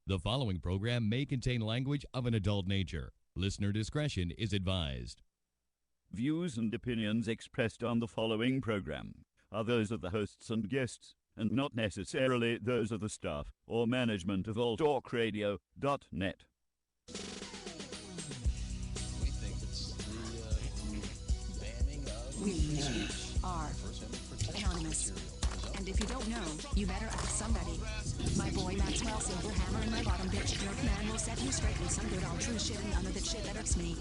The following program may contain language of an adult nature. Listener discretion is advised. Views and opinions expressed on the following program are those of the hosts and guests, and not necessarily those of the staff or management of alltalkradio.net. We think it's the banning of We are anonymous. And if you don't know, you better ask somebody. My boy Maxwell Silverhammer and my bottom bitch jerk man will set you straight with some good old true shit and none of that shit that ups me.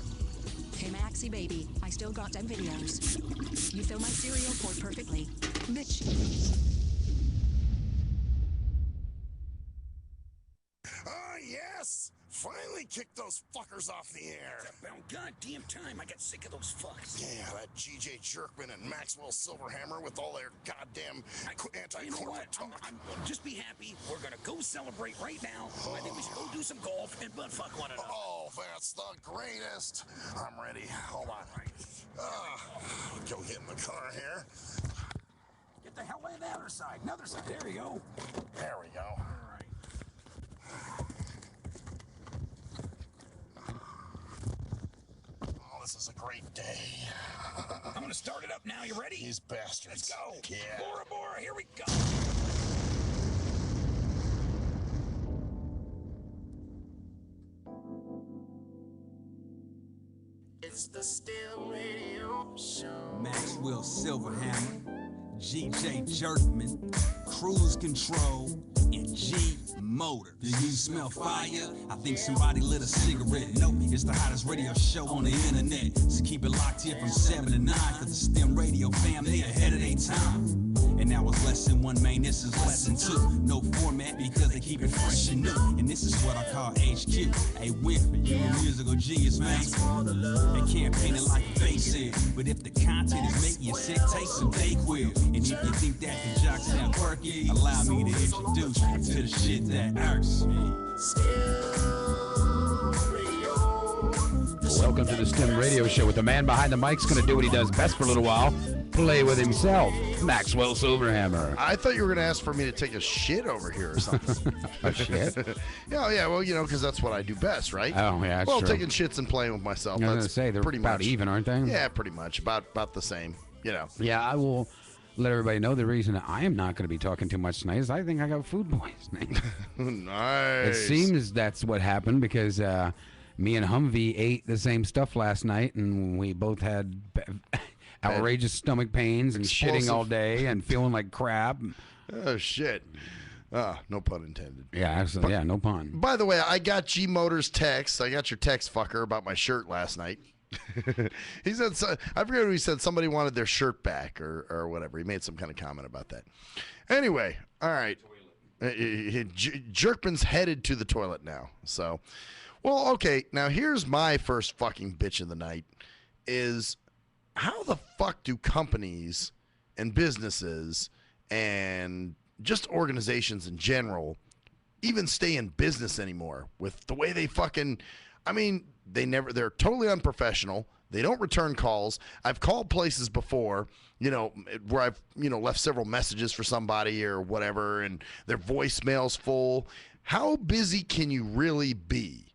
Hey Maxie baby, I still got them videos. You fill my cereal port perfectly. Bitch. Ah, yes! Finally kicked those fuckers off the air. It's about goddamn time. I got sick of those fucks. Yeah, that GJ Jerkman and Maxwell Silverhammer with all their goddamn anti-corporate talk. Just be happy. We're gonna go celebrate right now. I think we should go do some golf and butt fuck one another. Oh, that's the greatest. I'm ready. Hold on. Go get in the car here. Get the hell away the other side. Another side. There you go. There we go. All right. Oh, this is a great day. I'm gonna start it up now. You ready? These bastards. Let's go. Yeah. Bora Bora, here we go. It's the STIM Radio Show. Maxwell Silverhammer, GJ Jerkman, Cruise Control, and G Motor. Do you smell fire? I think somebody lit a cigarette. Nope, it's the hottest radio show on the internet. So keep it locked here from 7 to 9, cause the STEM radio family ahead of their time. And now it's lesson 1, man, this is lesson 2. No format because they keep it fresh and new. And this is what I call HQ. Hey, Winfrey, you a musical genius, man. They can't paint it like a face is. But if the content is making you sick, take some Dayquil. And if you think that the jock sound quirky, allow me to introduce you to the shit that irks me. Welcome to the STEM Radio Show with the man behind the mic's going to do what he does best for a little while, play with himself, Maxwell Silverhammer. I thought you were going to ask for me to take a shit over here or something. A shit? Yeah, well, you know, because that's what I do best, right? Oh, yeah, that's well, true. taking shits and playing with myself. I was going That's to say, they're pretty about much even, aren't they? Yeah, pretty much. About the same, you know. Yeah, I will let everybody know the reason I am not going to be talking too much tonight is I think I got food poisoning. Nice. It seems that's what happened because me and Humvee ate the same stuff last night, and we both had outrageous stomach pains and Explosive. shitting all day and feeling like crap. Oh, shit. No pun intended. Yeah, absolutely. Yeah, no pun. By the way, I got G Motor's text. I got your text, fucker, about my shirt last night. He said, I forget what he said. Somebody wanted their shirt back or whatever. He made some kind of comment about that. Anyway, all right. Jerkman's headed to the toilet now. So, well, okay. Now, here's my first fucking bitch of the night is how the fuck do companies and businesses and just organizations in general even stay in business anymore with the way they fucking, I mean, they're totally unprofessional. They don't return calls. I've called places before, you know, where I've, you know, left several messages for somebody or whatever, and their voicemail's full. How busy can you really be?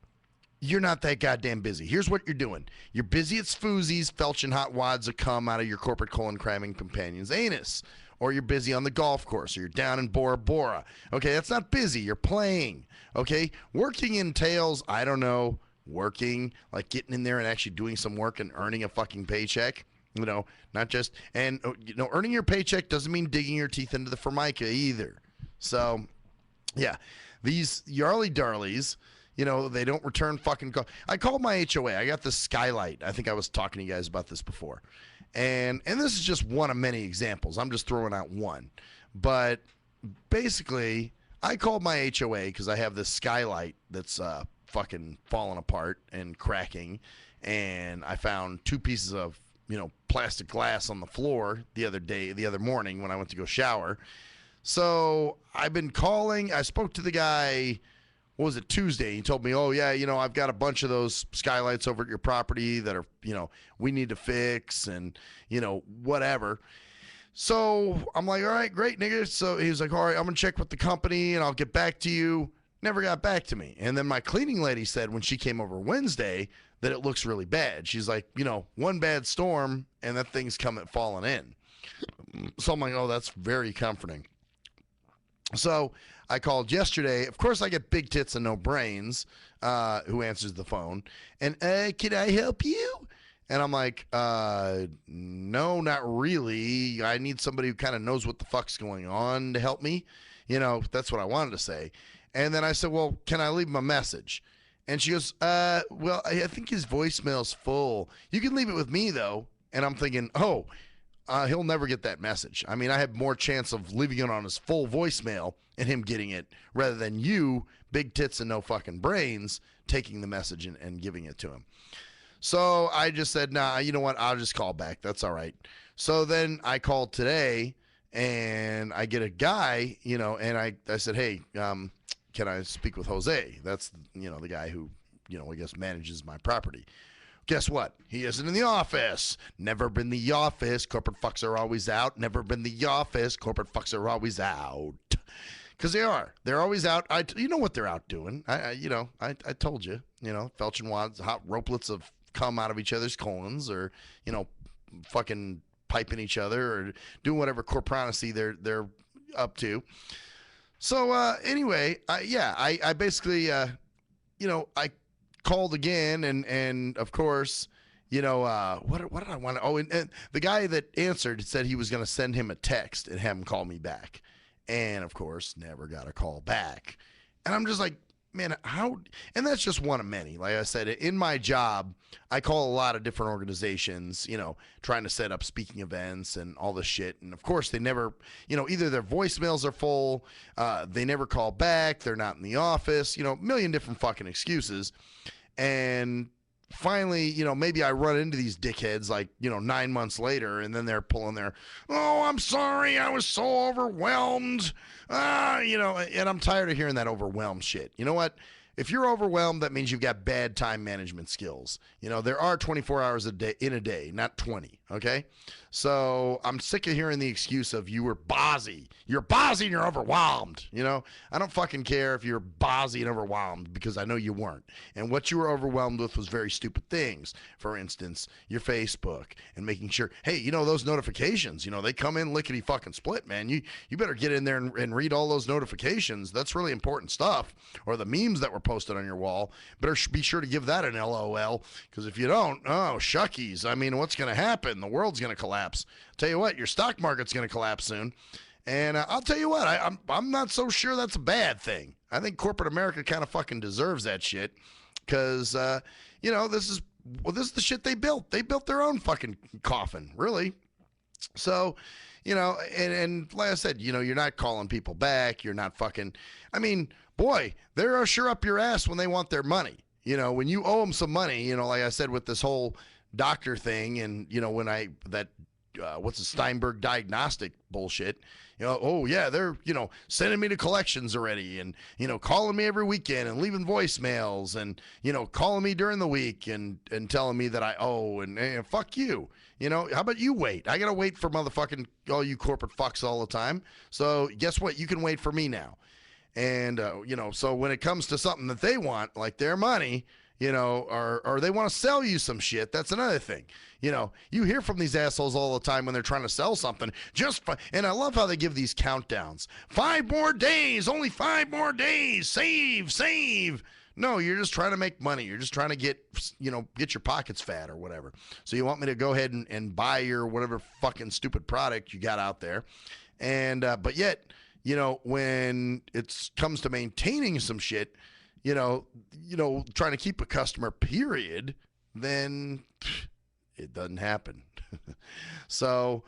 You're not that goddamn busy. Here's what you're doing. You're busy at Sfoozie's, felching hot wads of cum out of your corporate colon cramming companion's anus. Or you're busy on the golf course, or you're down in Bora Bora. Okay, that's not busy. You're playing. Okay, working entails, I don't know, working, like getting in there and actually doing some work and earning a fucking paycheck. You know, not just, and, you know, earning your paycheck doesn't mean digging your teeth into the formica either. So, yeah, these Yarly Darlies, you know, they don't return fucking call. I called my HOA. I got this skylight. I think I was talking to you guys about this before. And this is just one of many examples. I'm just throwing out one. But basically, I called my HOA because I have this skylight that's fucking falling apart and cracking. And I found 2 pieces of, you know, plastic glass on the floor the other morning when I went to go shower. So I've been calling. I spoke to the guy, what was it, Tuesday? He told me, oh, yeah, you know, I've got a bunch of those skylights over at your property that are, you know, we need to fix and, you know, whatever. So I'm like, all right, great, nigga. So he was like, all right, I'm going to check with the company and I'll get back to you. never got back to me. And then my cleaning lady said when she came over Wednesday that it looks really bad. She's like, one bad storm and that thing's falling in. So I'm like, oh, that's very comforting. So I called yesterday. Of course, I get big tits and no brains who answers the phone. And, can I help you? And I'm like, no, not really. I need somebody who kind of knows what the fuck's going on to help me. That's what I wanted to say. And then I said, well, can I leave him a message? And she goes, well, I think his voicemail's full. You can leave it with me, though. And I'm thinking, he'll never get that message. I mean, I have more chance of leaving it on his full voicemail and him getting it rather than you, big tits and no fucking brains, taking the message and giving it to him. So I just said, nah, you know what? I'll just call back. That's all right. So then I called today and I get a guy, and I said, hey, can I speak with Jose? That's, the guy who, I guess manages my property. Guess what? He isn't in the office. Never been the office. Corporate fucks are always out. Never been the office. Corporate fucks are always out. Because they are. They're always out. You know what they're out doing. I told you. Felching wads, hot ropelets of cum out of each other's colons, or, fucking piping each other, or doing whatever corporacy they're up to. So anyway, I basically, I called again, and of course, what did I want to? Oh, and the guy that answered said he was going to send him a text and have him call me back, and of course, never got a call back. And I'm just like, man, how? And that's just one of many. Like I said, in my job, I call a lot of different organizations, trying to set up speaking events and all this shit. And of course, they never, either their voicemails are full, they never call back, they're not in the office, a million different fucking excuses. And finally, maybe I run into these dickheads 9 months later, and then they're pulling their, oh, I'm sorry, I was so overwhelmed. And I'm tired of hearing that overwhelmed shit. You know what? If you're overwhelmed, that means you've got bad time management skills. There are 24 hours in a day, not 20, okay? So I'm sick of hearing the excuse of you were bossy. You're bossy and you're overwhelmed, I don't fucking care if you're bossy and overwhelmed, because I know you weren't. And what you were overwhelmed with was very stupid things. For instance, your Facebook and making sure, hey, those notifications, they come in lickety fucking split, man. You better get in there and read all those notifications. That's really important stuff. Or the memes that were posted on your wall, better be sure to give that an LOL, because if you don't, oh, shuckies. I mean, what's going to happen? The world's going to collapse. Tell you what, your stock market's going to collapse soon. And I'll tell you what, I'm not so sure that's a bad thing. I think corporate America kind of fucking deserves that shit, because, this is the shit they built. They built their own fucking coffin, really. So, and like I said, you're not calling people back. You're not fucking, boy, they're sure up your ass when they want their money. When you owe them some money, like I said with this whole doctor thing, and, when what's the Steinberg diagnostic bullshit, oh yeah, they're, sending me to collections already, and, calling me every weekend and leaving voicemails, and, calling me during the week and telling me that I owe, and fuck you. How about you wait? I got to wait for motherfucking all you corporate fucks all the time. So guess what? You can wait for me now. And, so when it comes to something that they want, like their money, or they want to sell you some shit, that's another thing. You hear from these assholes all the time when they're trying to sell something. And I love how they give these countdowns. 5 more days, only 5 more days, save. No, you're just trying to make money. You're just trying to get your pockets fat or whatever. So you want me to go ahead and buy your whatever fucking stupid product you got out there. And, but yet, when it comes to maintaining some shit, trying to keep a customer, period, then it doesn't happen. So,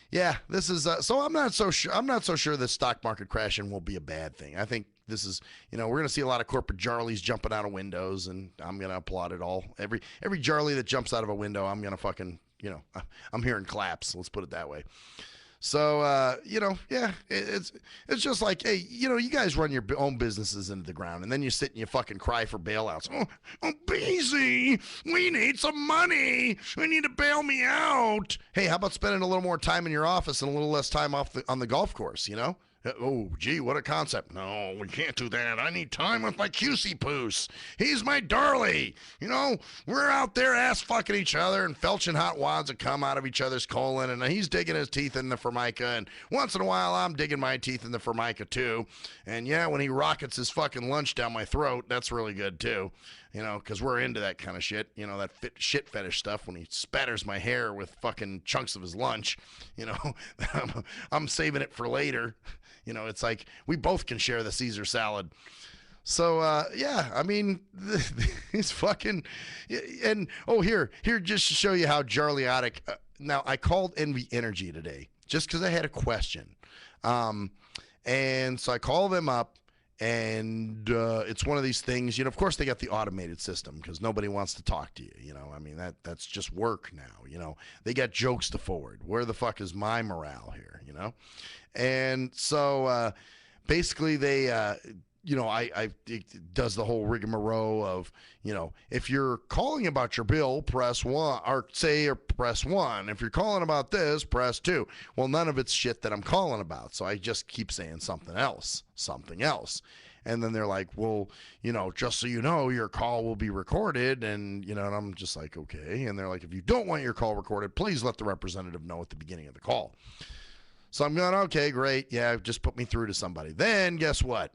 yeah, this is so I'm not so sure the stock market crashing will be a bad thing. I think this is, we're going to see a lot of corporate Jarlies jumping out of windows, and I'm going to applaud it all. Every Jarly that jumps out of a window, I'm going to fucking, I'm hearing claps. Let's put it that way. So, yeah, it's just like, hey, you guys run your own businesses into the ground, and then you sit and you fucking cry for bailouts. Oh, BZ, we need some money. We need to bail me out. Hey, how about spending a little more time in your office and a little less time on the golf course, Oh, gee, what a concept. No, we can't do that. I need time with my QC poos. He's my darlie. You know, we're out there ass fucking each other and felching hot wads that come out of each other's colon, and he's digging his teeth in the formica, and once in a while I'm digging my teeth in the formica too. And yeah, when he rockets his fucking lunch down my throat, that's really good too. You know, because we're into that kind of shit. You know, that shit fetish stuff when he spatters my hair with fucking chunks of his lunch. You know, I'm saving it for later. You know, it's like we both can share the Caesar salad. So, yeah, I mean, he's fucking, and, oh, here, just to show you how jarliotic. Now, I called Envy Energy today just because I had a question. And so I call them up. And it's one of these things, you know, of course they got the automated system because nobody wants to talk to you, you know. I mean, that's just work now, you know. They got jokes to forward. Where the fuck is my morale here, you know? And so basically they, you know, it does the whole rigmarole of, you know, if you're calling about your bill, press 1, or press 1. If you're calling about this, press 2. Well, none of it's shit that I'm calling about, so I just keep saying something else. And then they're like, well, you know, just so you know, your call will be recorded, and, you know, and I'm just like, okay. And they're like, if you don't want your call recorded, please let the representative know at the beginning of the call. So I'm going, okay, great. Yeah, just put me through to somebody. Then guess what?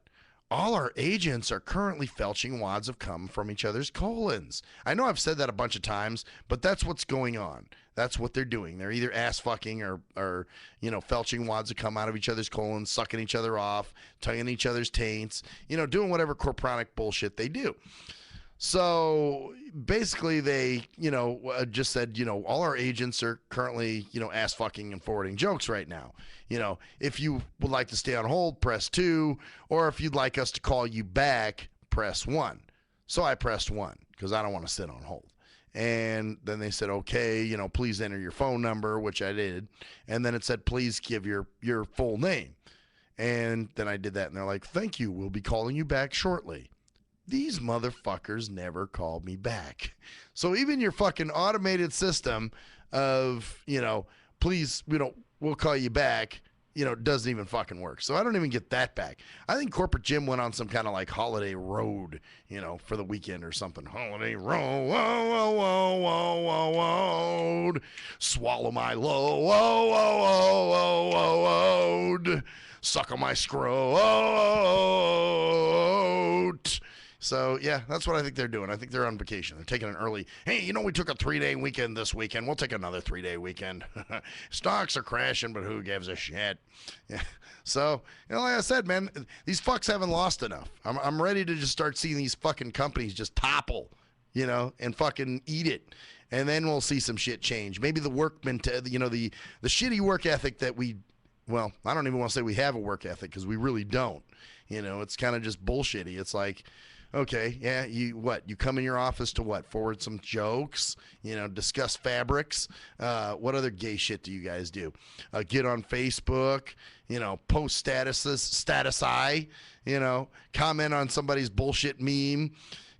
All our agents are currently felching wads of cum from each other's colons. I know I've said that a bunch of times, but that's what's going on. That's what they're doing. They're either ass fucking or you know, felching wads of cum out of each other's colons, sucking each other off, tonguing each other's taints, you know, doing whatever corpronic bullshit they do. So basically they, you know, just said, you know, all our agents are currently, you know, ass fucking and forwarding jokes right now. You know, if you would like to stay on hold, press 2, or if you'd like us to call you back, press 1. So I pressed 1 because I don't want to sit on hold. And then they said, okay, you know, please enter your phone number, which I did. And then it said, please give your full name. And then I did that, and they're like, thank you, we'll be calling you back shortly. These motherfuckers never called me back. So even your fucking automated system of, you know, please, you know, we'll call you back, you know, doesn't even fucking work. So I don't even get that back. I think Corporate Jim went on some kind of like holiday road, you know, for the weekend or something. Holiday road, whoa, whoa, whoa, whoa, whoa, whoa, swallow my low, whoa, whoa, whoa, whoa, whoa, whoa, suck on my scrote. So, yeah, that's what I think they're doing. I think they're on vacation. They're taking an early, hey, you know, we took a 3-day weekend this weekend. We'll take another 3-day weekend. Stocks are crashing, but who gives a shit? Yeah. So, you know, like I said, man, these fucks haven't lost enough. I'm ready to just start seeing these fucking companies just topple, you know, and fucking eat it. And then we'll see some shit change. Maybe the workman, you know, the shitty work ethic that well, I don't even want to say we have a work ethic because we really don't. You know, it's kind of just bullshitty. It's like, okay, yeah, you come in your office to what? Forward some jokes, you know, discuss fabrics. What other gay shit do you guys do? Get on Facebook, you know, post statusi, you know, comment on somebody's bullshit meme.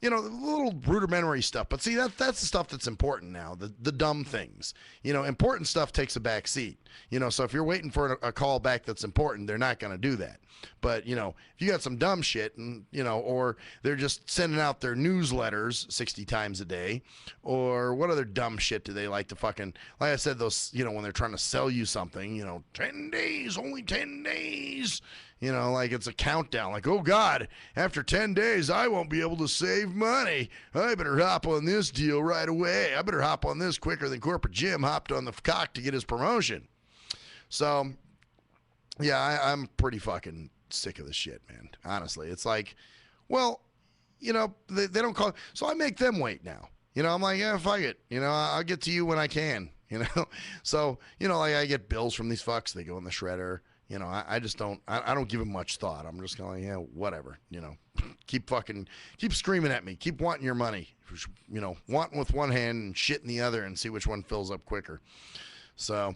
You know, little rudimentary stuff. But see, that's the stuff that's important now, the dumb things. You know, important stuff takes a back seat. You know, so if you're waiting for a call back that's important, they're not going to do that. But, you know, if you got some dumb shit and, you know, or they're just sending out their newsletters 60 times a day, or what other dumb shit do they like to fucking, like I said, those, you know, when they're trying to sell you something, you know, 10 days, only 10 days. You know, like it's a countdown. Like, oh, God, after 10 days, I won't be able to save money. I better hop on this deal right away. I better hop on this quicker than Corporate Jim hopped on the cock to get his promotion. So, yeah, I'm pretty fucking sick of this shit, man. Honestly, it's like, well, you know, they don't call. So I make them wait now. You know, I'm like, yeah, fuck it. You know, I'll get to you when I can, you know. So, you know, like I get bills from these fucks. They go in the shredder. You know, I just don't, I don't give it much thought. I'm just going, yeah, whatever, you know, keep screaming at me. Keep wanting your money, you know, wanting with one hand and shit in the other and see which one fills up quicker. So,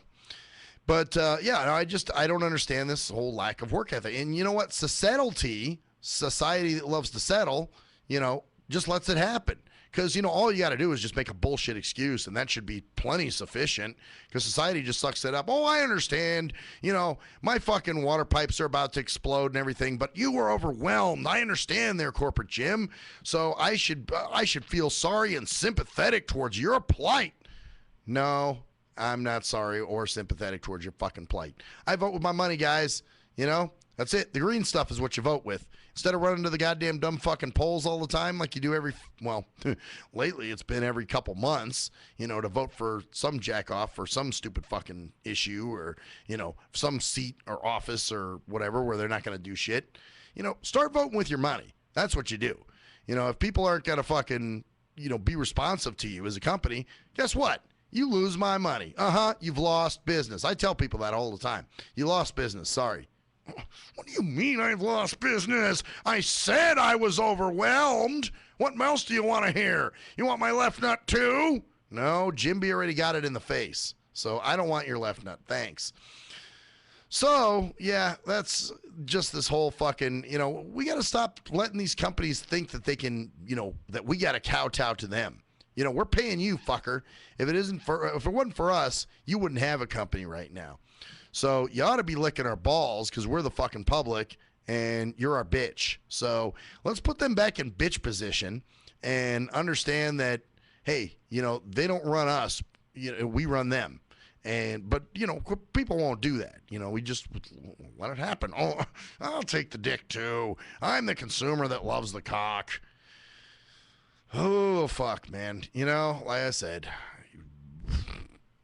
but, yeah, I don't understand this whole lack of work ethic. And you know what? Society that loves to settle, you know, just lets it happen. Because, all you got to do is just make a bullshit excuse, and that should be plenty sufficient, because society just sucks it up. Oh, I understand. My fucking water pipes are about to explode and everything, but you were overwhelmed. I understand there, corporate Jim. So I should feel sorry and sympathetic towards your plight. No, I'm not sorry or sympathetic towards your fucking plight. I vote with my money, guys. That's it. The green stuff is what you vote with. Instead of running to the goddamn dumb fucking polls all the time like you do lately it's been every couple months, to vote for some jackoff for some stupid fucking issue or, some seat or office or whatever where they're not going to do shit. Start voting with your money. That's what you do. If people aren't going to fucking, be responsive to you as a company, guess what? You lose my money. You've lost business. I tell people that all the time. You lost business. Sorry. What do you mean I've lost business? I said I was overwhelmed. What else do you want to hear? You want my left nut too? No, Jimby already got it in the face. So I don't want your left nut. Thanks. So, yeah, that's just this whole fucking, we got to stop letting these companies think that they can, that we got to kowtow to them. We're paying you, fucker. If it wasn't for us, you wouldn't have a company right now. So you ought to be licking our balls because we're the fucking public and you're our bitch. So let's put them back in bitch position and understand that, hey, they don't run us. We run them. But people won't do that. We just let it happen. Oh, I'll take the dick too. I'm the consumer that loves the cock. Oh, fuck, man. Like I said,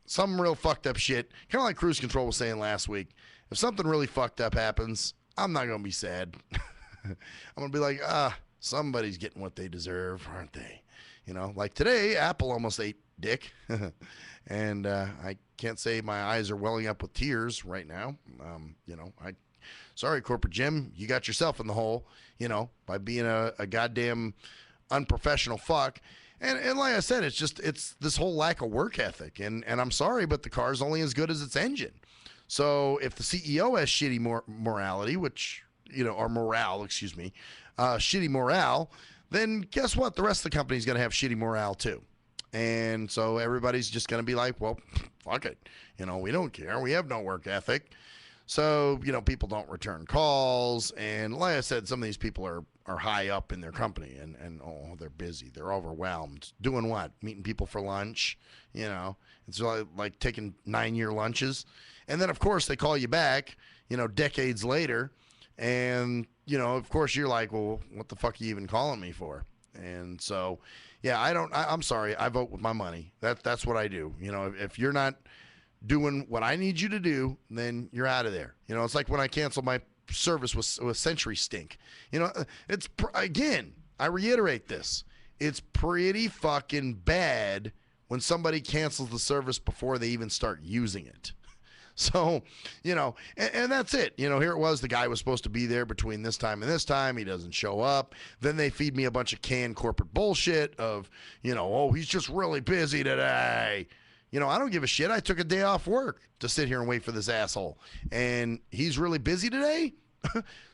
some real fucked up shit. Kind of like Cruise Control was saying last week. If something really fucked up happens, I'm not going to be sad. I'm going to be like, somebody's getting what they deserve, aren't they? Like today, Apple almost ate dick. And I can't say my eyes are welling up with tears right now. Sorry, corporate Jim, you got yourself in the hole, by being a goddamn unprofessional fuck. And like I said, it's this whole lack of work ethic. And I'm sorry, but the car's only as good as its engine. So if the CEO has shitty morality, or morale, shitty morale, then guess what? The rest of the company's going to have shitty morale too. And so everybody's just going to be like, well, fuck it. We don't care. We have no work ethic. So, people don't return calls. And like I said, some of these people are high up in their company and they're busy. They're overwhelmed. Doing what? Meeting people for lunch. It's like taking 9-year lunches. And then, of course, they call you back, decades later. And, of course, you're like, well, what the fuck are you even calling me for? And so, yeah, I'm sorry. I vote with my money. That's what I do. If you're not doing what I need you to do, then you're out of there. It's like when I canceled my service with Century Stink. It's, again, I reiterate this. It's pretty fucking bad when somebody cancels the service before they even start using it. So, and that's it. Here it was. The guy was supposed to be there between this time and this time. He doesn't show up. Then they feed me a bunch of canned corporate bullshit of, oh, he's just really busy today. I don't give a shit. I took a day off work to sit here and wait for this asshole. And he's really busy today?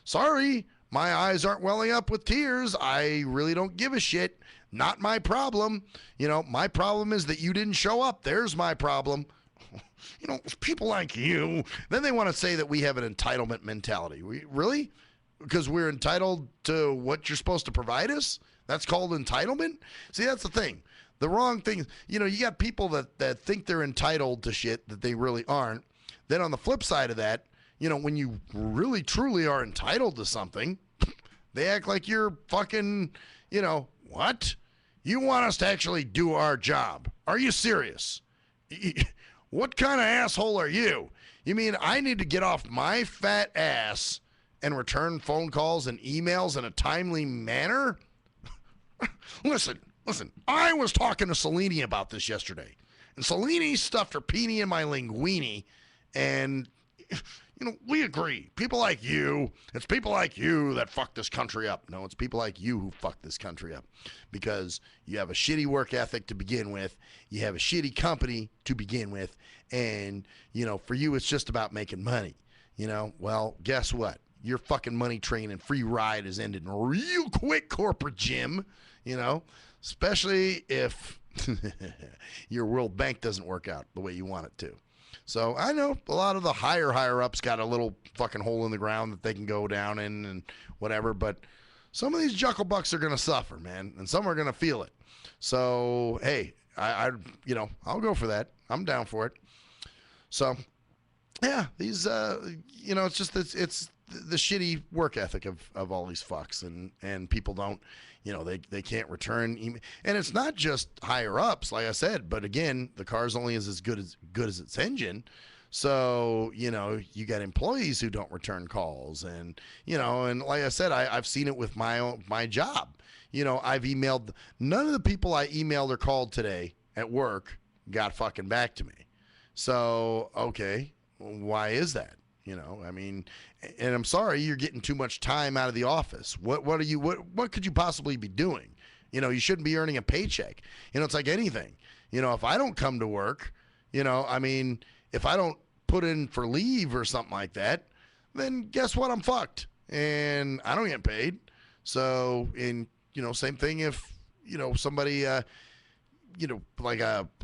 Sorry, my eyes aren't welling up with tears. I really don't give a shit. Not my problem. My problem is that you didn't show up. There's my problem. People like you, then they want to say that we have an entitlement mentality. Really? Because we're entitled to what you're supposed to provide us? That's called entitlement? See, that's the thing. The wrong thing, you got people that think they're entitled to shit that they really aren't. Then on the flip side of that, when you really truly are entitled to something, they act like you're fucking, what? You want us to actually do our job. Are you serious? What kind of asshole are you? You mean I need to get off my fat ass and return phone calls and emails in a timely manner? Listen, I was talking to Selene about this yesterday. And Selene stuffed her peenie in my linguine. And, we agree. People like you, it's people like you that fuck this country up. No, it's people like you who fuck this country up. Because you have a shitty work ethic to begin with. You have a shitty company to begin with. And, for you, it's just about making money. Well, guess what? Your fucking money train and free ride is ending real quick, corporate Jim. especially if your World Bank doesn't work out the way you want it to. So I know a lot of the higher ups got a little fucking hole in the ground that they can go down in and whatever, but some of these jucklebucks are going to suffer, man, and some are going to feel it. So, hey, I'll go for that. I'm down for it. So, yeah, these, it's just it's the shitty work ethic of all these fucks, and people don't, they can't return email. And it's not just higher ups, like I said, but again, the car's only as good as its engine. So, you got employees who don't return calls, and like I said, I've seen it with my job. I've emailed, none of the people I emailed or called today at work got fucking back to me. So, okay, why is that? And I'm sorry, you're getting too much time out of the office. What could you possibly be doing? You shouldn't be earning a paycheck. It's like anything. If I don't come to work, if I don't put in for leave or something like that, then guess what? I'm fucked and I don't get paid. So, same thing if, somebody, like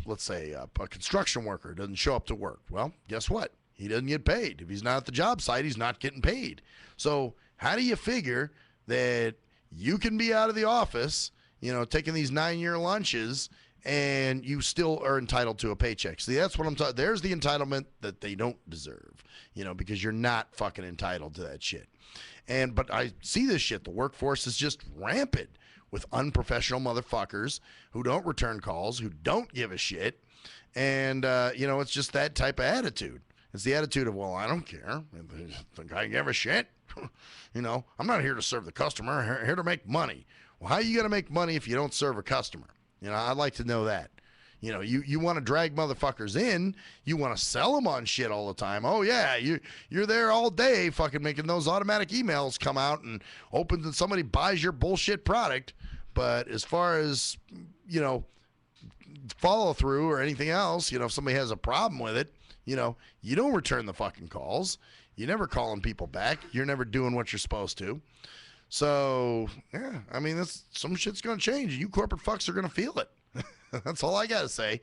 let's say a construction worker doesn't show up to work. Well, guess what? He doesn't get paid. If he's not at the job site, he's not getting paid. So how do you figure that you can be out of the office, taking these 9-year lunches, and you still are entitled to a paycheck? See, that's what I'm talking. There's the entitlement that they don't deserve, because you're not fucking entitled to that shit. But I see this shit. The workforce is just rampant with unprofessional motherfuckers who don't return calls, who don't give a shit. And, it's just that type of attitude. It's the attitude of, well, I don't care. Think I give a shit? I'm not here to serve the customer. I'm here to make money. Well, how are you going to make money if you don't serve a customer? I'd like to know that. You want to drag motherfuckers in. You want to sell them on shit all the time. Oh, yeah, you're there all day fucking making those automatic emails come out and opens and somebody buys your bullshit product. But as far as, follow through or anything else, if somebody has a problem with it, you don't return the fucking calls. You're never calling people back. You're never doing what you're supposed to. So, yeah, some shit's going to change. You corporate fucks are going to feel it. That's all I got to say.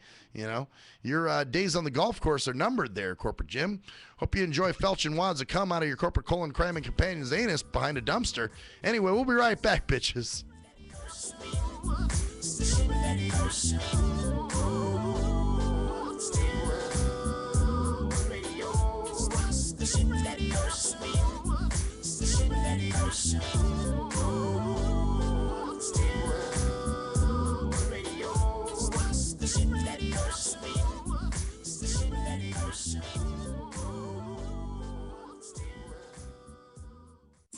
Your days on the golf course are numbered there, Corporate Jim. Hope you enjoy felching wads that come out of your corporate colon cramming companion's anus behind a dumpster. Anyway, we'll be right back, bitches.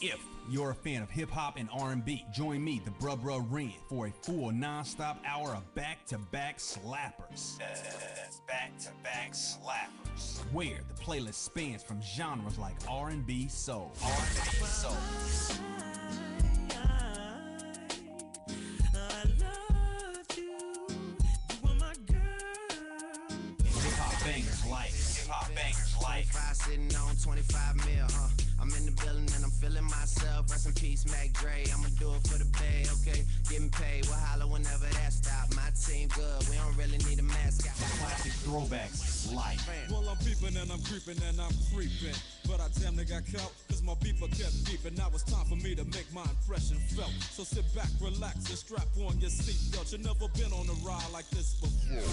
If you're a fan of hip-hop and R&B, join me, the Bruh Ren, for a full non-stop hour of back-to-back slappers. Back-to-back slappers. Where the playlist spans from genres like R&B, soul. R&B, soul. Hip-hop bangers like. 25 sitting on 25 mil, I'm in the building and I'm feeling myself. Rest in peace, Mac Dre. I'ma do it for the pay, okay? Getting paid, we'll holler whenever that stop. My team good, we don't really need a mascot. Classic throwbacks like. Well, I'm peeping and I'm creeping and I'm creeping. But I damn near got caught, cause my beeper kept beeping. Now it's time for me to make my impression felt. So sit back, relax, and strap on your seatbelt. You've never been on a ride like this before.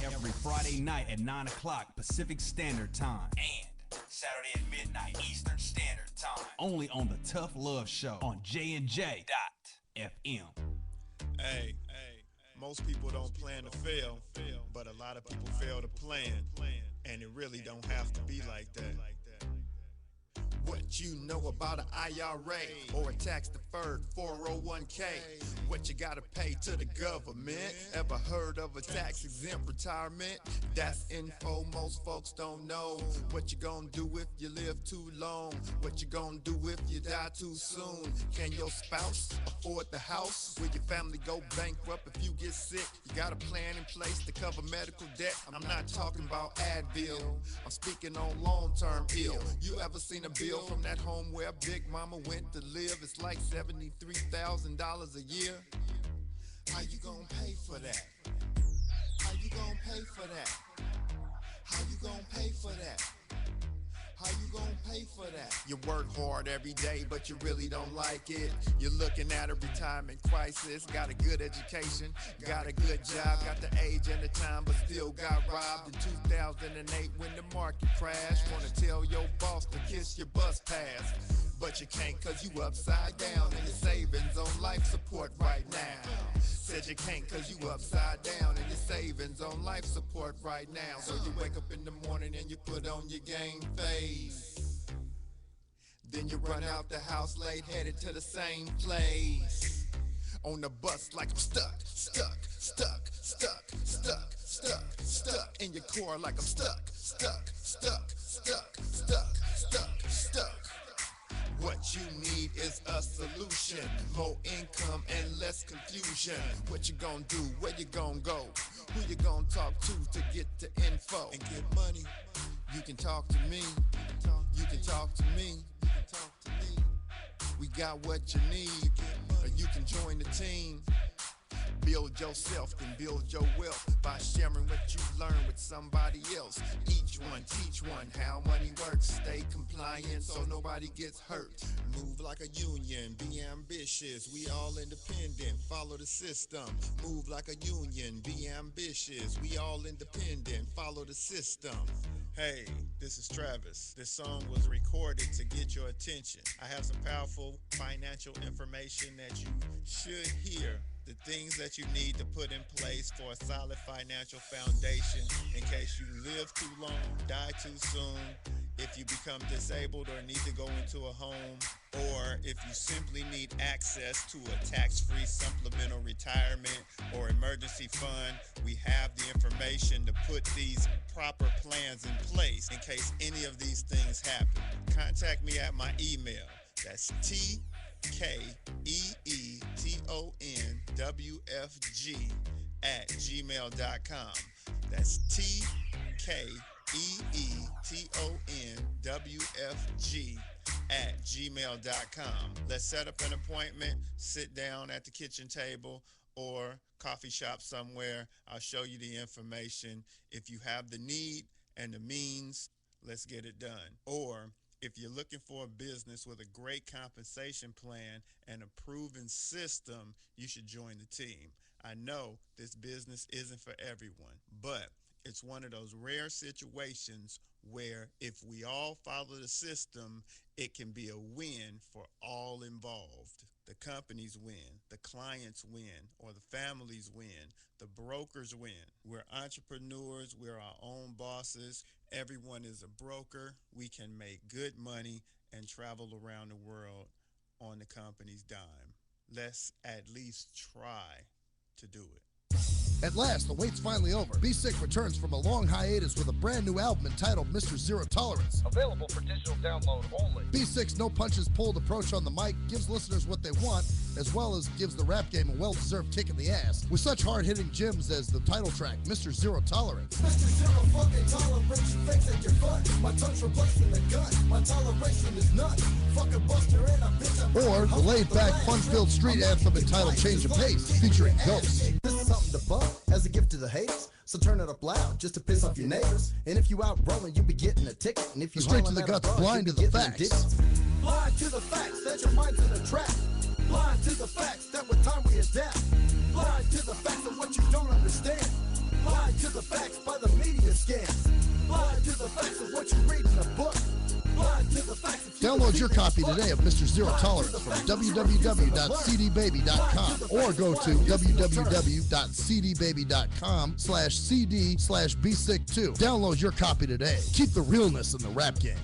Every Friday night at 9 o'clock Pacific Standard Time. And Saturday at midnight Eastern Standard Time. Only on the Tough Love Show on J&J.FM. Hey, most people don't plan to fail, but a lot of people fail to plan, and it really don't have to be like that. What you know about an IRA or a tax-deferred 401k? What you gotta pay to the government? Ever heard of a tax-exempt retirement? That's info most folks don't know. What you gonna do if you live too long? What you gonna do if you die too soon? Can your spouse afford the house? Will your family go bankrupt if you get sick? You got a plan in place to cover medical debt? I'm not talking about Advil. I'm speaking on long-term ill. You ever seen a bill from that home where Big Mama went to live? It's like $73,000 a year. How you gonna pay for that? How you gonna pay for that? How you gonna pay for that? How you gonna pay for that? You work hard every day, but you really don't like it. You're looking at a retirement crisis. Got a good education, got a good job, got the age and the time, but still got robbed in 2008 when the market crashed. Wanna tell your boss to kiss your bus pass, but you can't cause you upside down and your savings on life support right now. Said you can't cause you upside down and your savings on life support right now. So you wake up in the morning and you put on your game face. Then you run out the house late, headed to the same place. On the bus like I'm stuck in your core like I'm stuck. What you need is a solution, more income and less confusion. What you gonna do, where you gonna go, who you gonna talk to get the info and get money. You can talk to me, you can talk to me, we got what you need, or you can join the team. Build yourself, then build your wealth by sharing what you learn with somebody else. Each one, teach one how money works. Stay compliant so nobody gets hurt. Move like a union, be ambitious. We all independent, follow the system. Move like a union, be ambitious. We all independent, follow the system. Hey, this is Travis. This song was recorded to get your attention. I have some powerful financial information that you should hear. The things that you need to put in place for a solid financial foundation in case you live too long, die too soon, if you become disabled or need to go into a home, or if you simply need access to a tax-free supplemental retirement or emergency fund, we have the information to put these proper plans in place in case any of these things happen. Contact me at my email. That's TKEETONWFG@gmail.com. That's TKEETONWFG@gmail.com. Let's set up an appointment, sit down at the kitchen table or coffee shop somewhere. I'll show you the information. If you have the need and the means, let's get it done. Or if you're looking for a business with a great compensation plan and a proven system, you should join the team. I know this business isn't for everyone, but it's one of those rare situations where if we all follow the system, it can be a win for all involved. The companies win, the clients win, or the families win, the brokers win. We're entrepreneurs, we're our own bosses. Everyone is a broker. We can make good money and travel around the world on the company's dime. Let's at least try to do it. At last, the wait's finally over. Be Sick returns from a long hiatus with a brand new album entitled Mr. Zero Tolerance. Available for digital download only. Be Sick's no punches pulled approach on the mic gives listeners what they want, as well as gives the rap game a well-deserved kick in the ass, with such hard-hitting gems as the title track, Mr. Zero Tolerance. Mr. Zero fucking tolerance, you fakes at your fun. My tongue's replacing the gun. My toleration is none. Fucking buster and a bitch. Or the laid-back, fun-filled street anthem entitled Change of Pace, featuring Ghost. This is something to bump as a gift to the haters. So turn it up loud just to piss off your neighbors. And if you out rolling, you be getting a ticket. And if you straight to the guts, blind to the facts. Blind to the facts that your mind's in a trap. Blind to the facts that with time we adapt. Blind to the facts of what you don't understand. Blind to the facts by the media scams. Blind to the facts of what you read in a book. Blind to the facts of Download your copy today of Mr. Zero Tolerance from www.cdbaby.com or go to www.cdbaby.com/cd/bsick2. Download your copy today. Keep the realness in the rap game.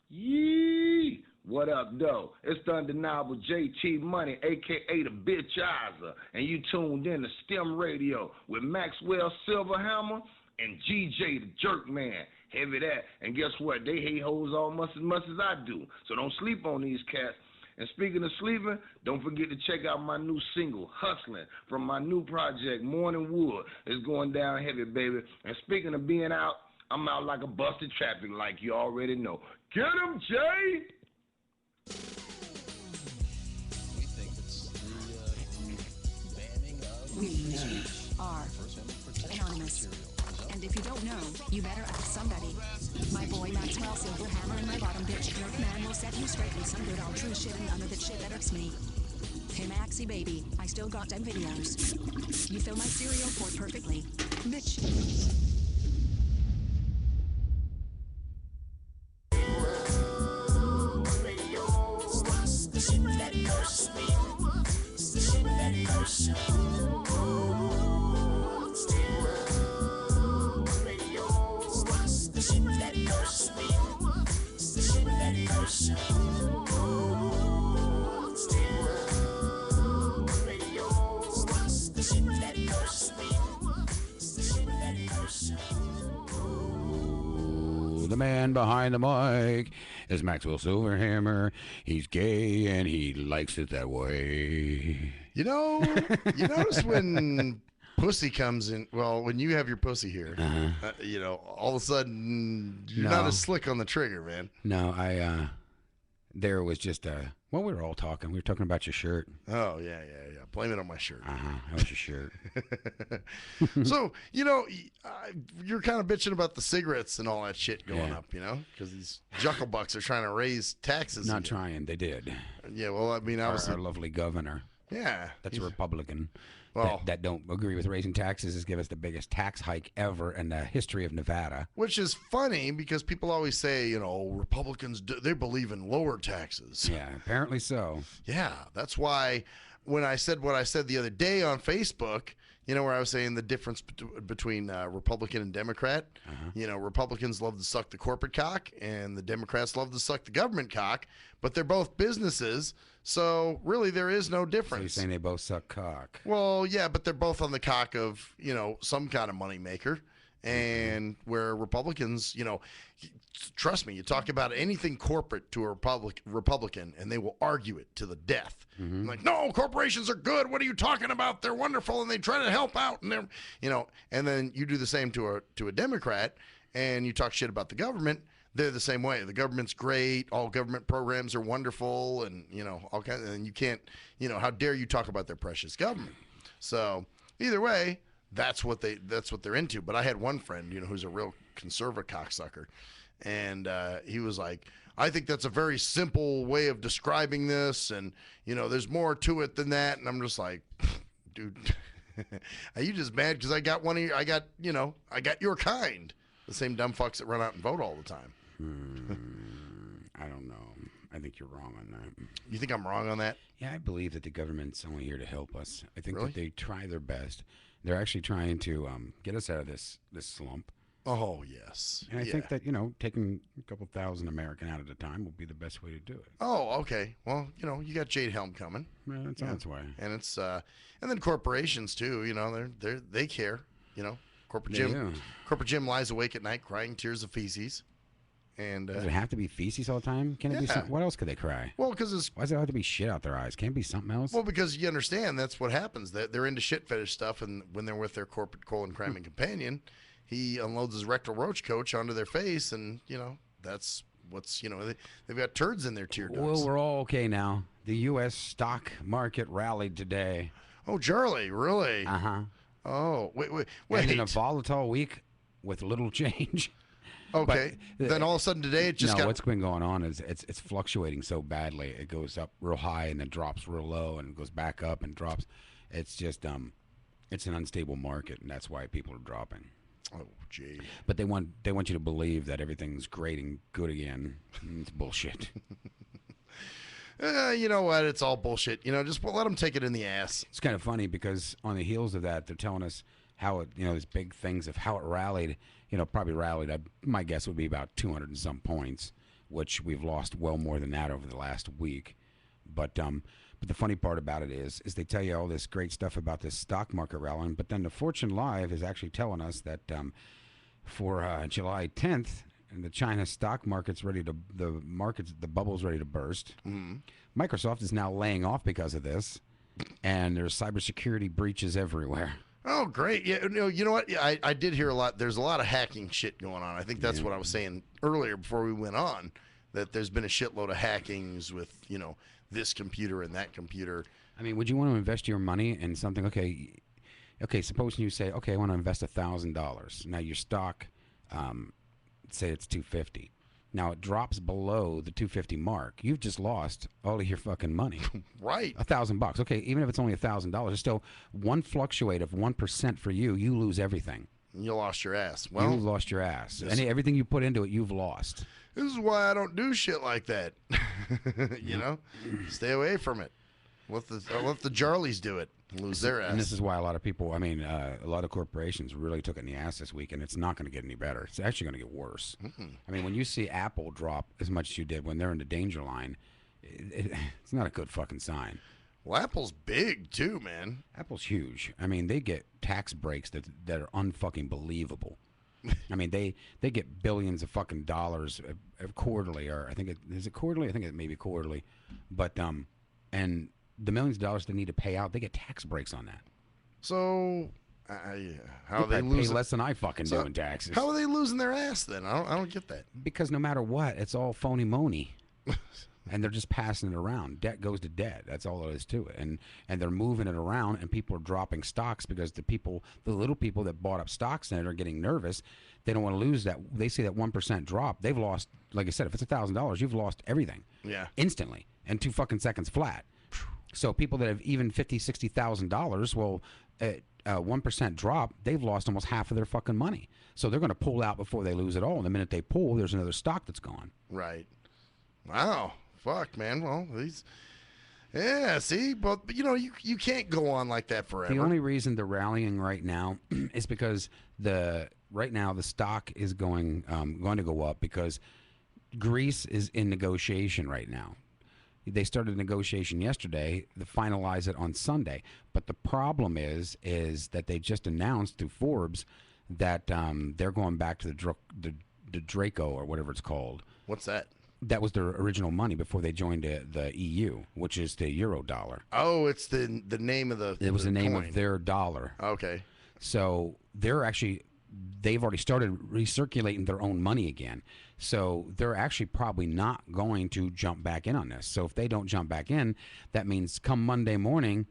Yee! What up, though? It's the undeniable JT Money, a.k.a. the Bitchizer, and you tuned in to STIM Radio with Maxwell Silverhammer and GJ the Jerk Man. Heavy that. And guess what? They hate hoes almost as much as I do. So don't sleep on these cats. And speaking of sleeping, don't forget to check out my new single, Hustling, from my new project, Morning Wood. It's going down heavy, baby. And speaking of being out, I'm out like a busted traffic like you already know. Get him, Jay! We think Anonymous. And if you don't know, you better ask somebody. My boy Maxwell Silverhammer and my bottom bitch Jerk Man will set you straight with some good old true shit and none of that shit that irks me. Hey Maxie baby, I still got them videos. You fill my cereal port perfectly. Bitch. The man behind the mic is Maxwell Silverhammer. He's gay and he likes it that way. You know, you notice when pussy comes in, well, when you have your pussy here, you know, all of a sudden you're not as slick on the trigger, man. No, there was just well, we were all talking. We were talking about your shirt. Oh, yeah. Blame it on my shirt. That was your shirt. So, you know, you're kind of bitching about the cigarettes and all that shit going up, you know, because these jucklebucks are trying to raise taxes. Not trying, they did. Yeah, well, I mean, obviously. Our lovely governor. Yeah. That's a Republican. Well, that don't agree with raising taxes is give us the biggest tax hike ever in the history of Nevada. Which is funny because people always say, you know, Republicans, they believe in lower taxes. Yeah, apparently so. Yeah, that's why when I said what I said the other day on Facebook, you know, where I was saying the difference between Republican and Democrat, you know, Republicans love to suck the corporate cock and the Democrats love to suck the government cock, but they're both businesses. So really there is no difference. So you're saying they both suck cock. Well, yeah, but they're both on the cock of, you know, some kind of moneymaker. And where Republicans, you know, trust me, you talk about anything corporate to a Republican and they will argue it to the death. Like, no, corporations are good. What are you talking about? They're wonderful and they try to help out. And they're, you know, and then you do the same to a Democrat and you talk shit about the government. They're the same way. The government's great. All government programs are wonderful, and you know, all kinds. And you can't, you know, how dare you talk about their precious government? So either way, that's what they're into. But I had one friend, you know, who's a real conservative cocksucker, and he was like, "I think that's a very simple way of describing this, and you know, there's more to it than that." And I'm just like, dude, are you just mad because I got one of your, I got your kind, the same dumb fucks that run out and vote all the time. I don't know. I think you're wrong on that. You think I'm wrong on that? Yeah, I believe that the government's only here to help us. I think Really? that they try their best. They're actually trying to get us out of this slump. Oh, yes. And I Yeah. think that, you know, taking a couple thousand American out at a time will be the best way to do it. Oh, okay. Well, you know, you got Jade Helm coming. Yeah, it's on its way. And it's and then corporations too, you know, they care, you know. Corporate They Jim do. Corporate Jim lies awake at night crying tears of feces. And Does it have to be feces all the time? Can it be Yeah. some, what else could they cry? well, because it's Why does it have to be shit out their eyes? Can't it be something else? well, because you understand that's what happens. They're into shit fetish stuff, and when they're with their corporate colon cramming companion, he unloads his rectal roach coach onto their face, and you know that's what's they've got turds in their tear ducts. Well, we're all okay now. The U.S. stock market rallied today. Oh, Charlie, really? Uh-huh. Oh, wait. And in a volatile week with little change. Okay. But, then all of a sudden today it just got. What's been going on is it's fluctuating so badly. It goes up real high and then drops real low and goes back up and drops. It's just it's an unstable market, and that's why people are dropping. Oh, gee. But they want you to believe that everything's great and good again. It's bullshit. You know what? It's all bullshit. You know, just let them take it in the ass. It's kind of funny because on the heels of that, they're telling us how it, you know, these big things of how it rallied. You know, probably rallied. My guess would be about 200 and some points, which we've lost well more than that over the last week. But the funny part about it is they tell you all this great stuff about this stock market rallying, but then the Fortune Live is actually telling us that for July 10th, and the China stock market's the bubble's ready to burst. Microsoft is now laying off because of this, and there's cybersecurity breaches everywhere. Oh, great. Yeah, you know what? Yeah, I did hear a lot. There's a lot of hacking shit going on. I think that's what I was saying earlier before we went on, that there's been a shitload of hackings with, you know, this computer and that computer. I mean, would you want to invest your money in something? Okay, Okay, suppose you say, okay, I want to invest $1,000. Now your stock, say it's 250. Now it drops below the 250 mark. You've just lost all of your fucking money. Right. $1,000. Okay, even if it's only $1,000, it's still one fluctuate of 1% for you. You lose everything. You lost your ass. Well, you lost your ass. Everything you put into it, you've lost. This is why I don't do shit like that. You know, stay away from it. Let the Jarleys do it. Lose their ass. And this is why a lot of people, I mean, a lot of corporations really took it in the ass this week, and it's not going to get any better. It's actually going to get worse. I mean, when you see Apple drop as much as you did when they're in the danger line, it's not a good fucking sign. Well, Apple's big too, man. Apple's huge. I mean, they get tax breaks that are unfucking believable. I mean, they get billions of fucking dollars quarterly, or I think is it quarterly? I think it may be quarterly, but and the millions of dollars they need to pay out, they get tax breaks on that. So, how are they losing? Pay less than I fucking do in taxes. How are they losing their ass then? I don't get that. Because no matter what, it's all phony money. And they're just passing it around. Debt goes to debt. That's all there is to it. And they're moving it around, and people are dropping stocks because the little people that bought up stocks in it are getting nervous. They don't want to lose that. They say that 1% drop. They've lost, like I said, if it's $1,000, you've lost everything. Yeah. Instantly. In 2 fucking seconds flat. So people that have even $50,000, $60,000, well, at 1% drop, they've lost almost half of their fucking money. So they're going to pull out before they lose it all. And the minute they pull, there's another stock that's gone. Right. Wow. Fuck, man. Well, yeah, see? But you know, you can't go on like that forever. The only reason they're rallying right now is because right now the stock is going to go up because Greece is in negotiation right now. They started negotiation yesterday to finalize it on Sunday. But the problem is that they just announced through Forbes that they're going back to the Draco or whatever it's called. What's that? That was their original money before they joined the EU, which is the euro dollar. Oh, it's the name of the. It was the name coin. of their dollar. Okay. So they've already started recirculating their own money again. So they're actually probably not going to jump back in on this. So if they don't jump back in, that means come Monday morning,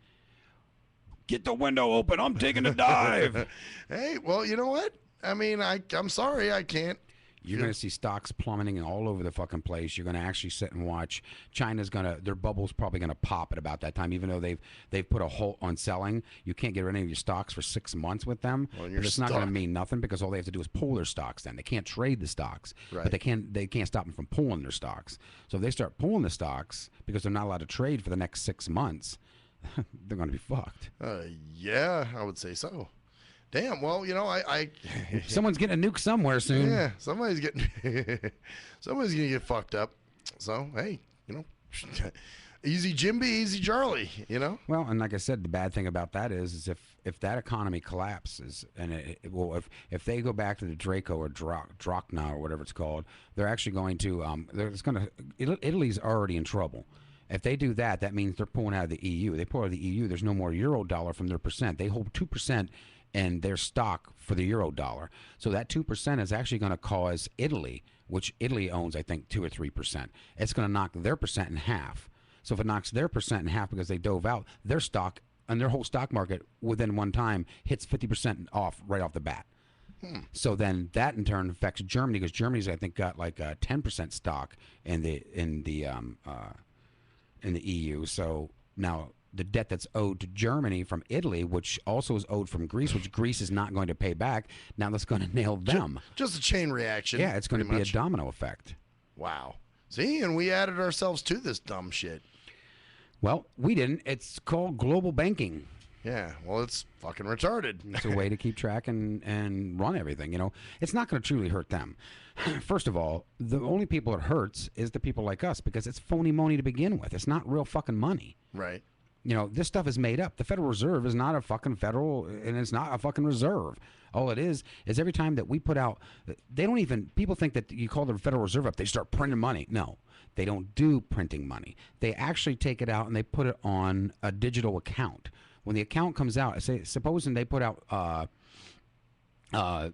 get the window open. I'm taking a dive. Hey, well, you know what? I mean, I'm sorry, I can't. You're going to see stocks plummeting all over the fucking place. You're going to actually sit and watch. Their bubble's probably going to pop at about that time, even though they've put a halt on selling. You can't get rid of any of your stocks for 6 months with them. Well, but it's not going to mean nothing because all they have to do is pull their stocks then. They can't trade the stocks, right. But they can't stop them from pulling their stocks. So if they start pulling the stocks because they're not allowed to trade for the next 6 months, they're going to be fucked. Yeah, I would say so. Damn, well, you know, someone's getting a nuke somewhere soon. Yeah, somebody's going to get fucked up. So, hey, you know, easy Jimby, easy Charlie, you know? Well, and like I said, the bad thing about that is if that economy collapses, and if they go back to the Draco or Drachna or whatever it's called, they're actually going to, Italy's already in trouble. If they do that, that means they're pulling out of the EU. They pull out of the EU, there's no more euro dollar from their percent. They hold 2% in their stock for the euro dollar. So that 2% is actually going to cause Italy, which Italy owns, I think, 2 or 3%. It's going to knock their percent in half. So if it knocks their percent in half because they dove out, their stock and their whole stock market within one time hits 50% off right off the bat. So then that in turn affects Germany because Germany's, I think, got like a 10% stock in the EU. So now the debt that's owed to Germany from Italy, which also is owed from Greece, which Greece is not going to pay back, now that's going to nail them. Just a chain reaction. Yeah, it's going to be a domino effect. Wow. See, and we added ourselves to this dumb shit. Well, we didn't. It's called global banking. Yeah, well, it's fucking retarded. It's a way to keep track and run everything, you know. It's not going to truly hurt them. First of all, the only people it hurts is the people like us because it's phony money to begin with. It's not real fucking money. Right. You know, this stuff is made up. The Federal Reserve is not a fucking federal, and it's not a fucking reserve. All it is every time that we put out, people think that you call the Federal Reserve up, they start printing money. No, they don't do printing money. They actually take it out and they put it on a digital account. When the account comes out, supposing they put out $90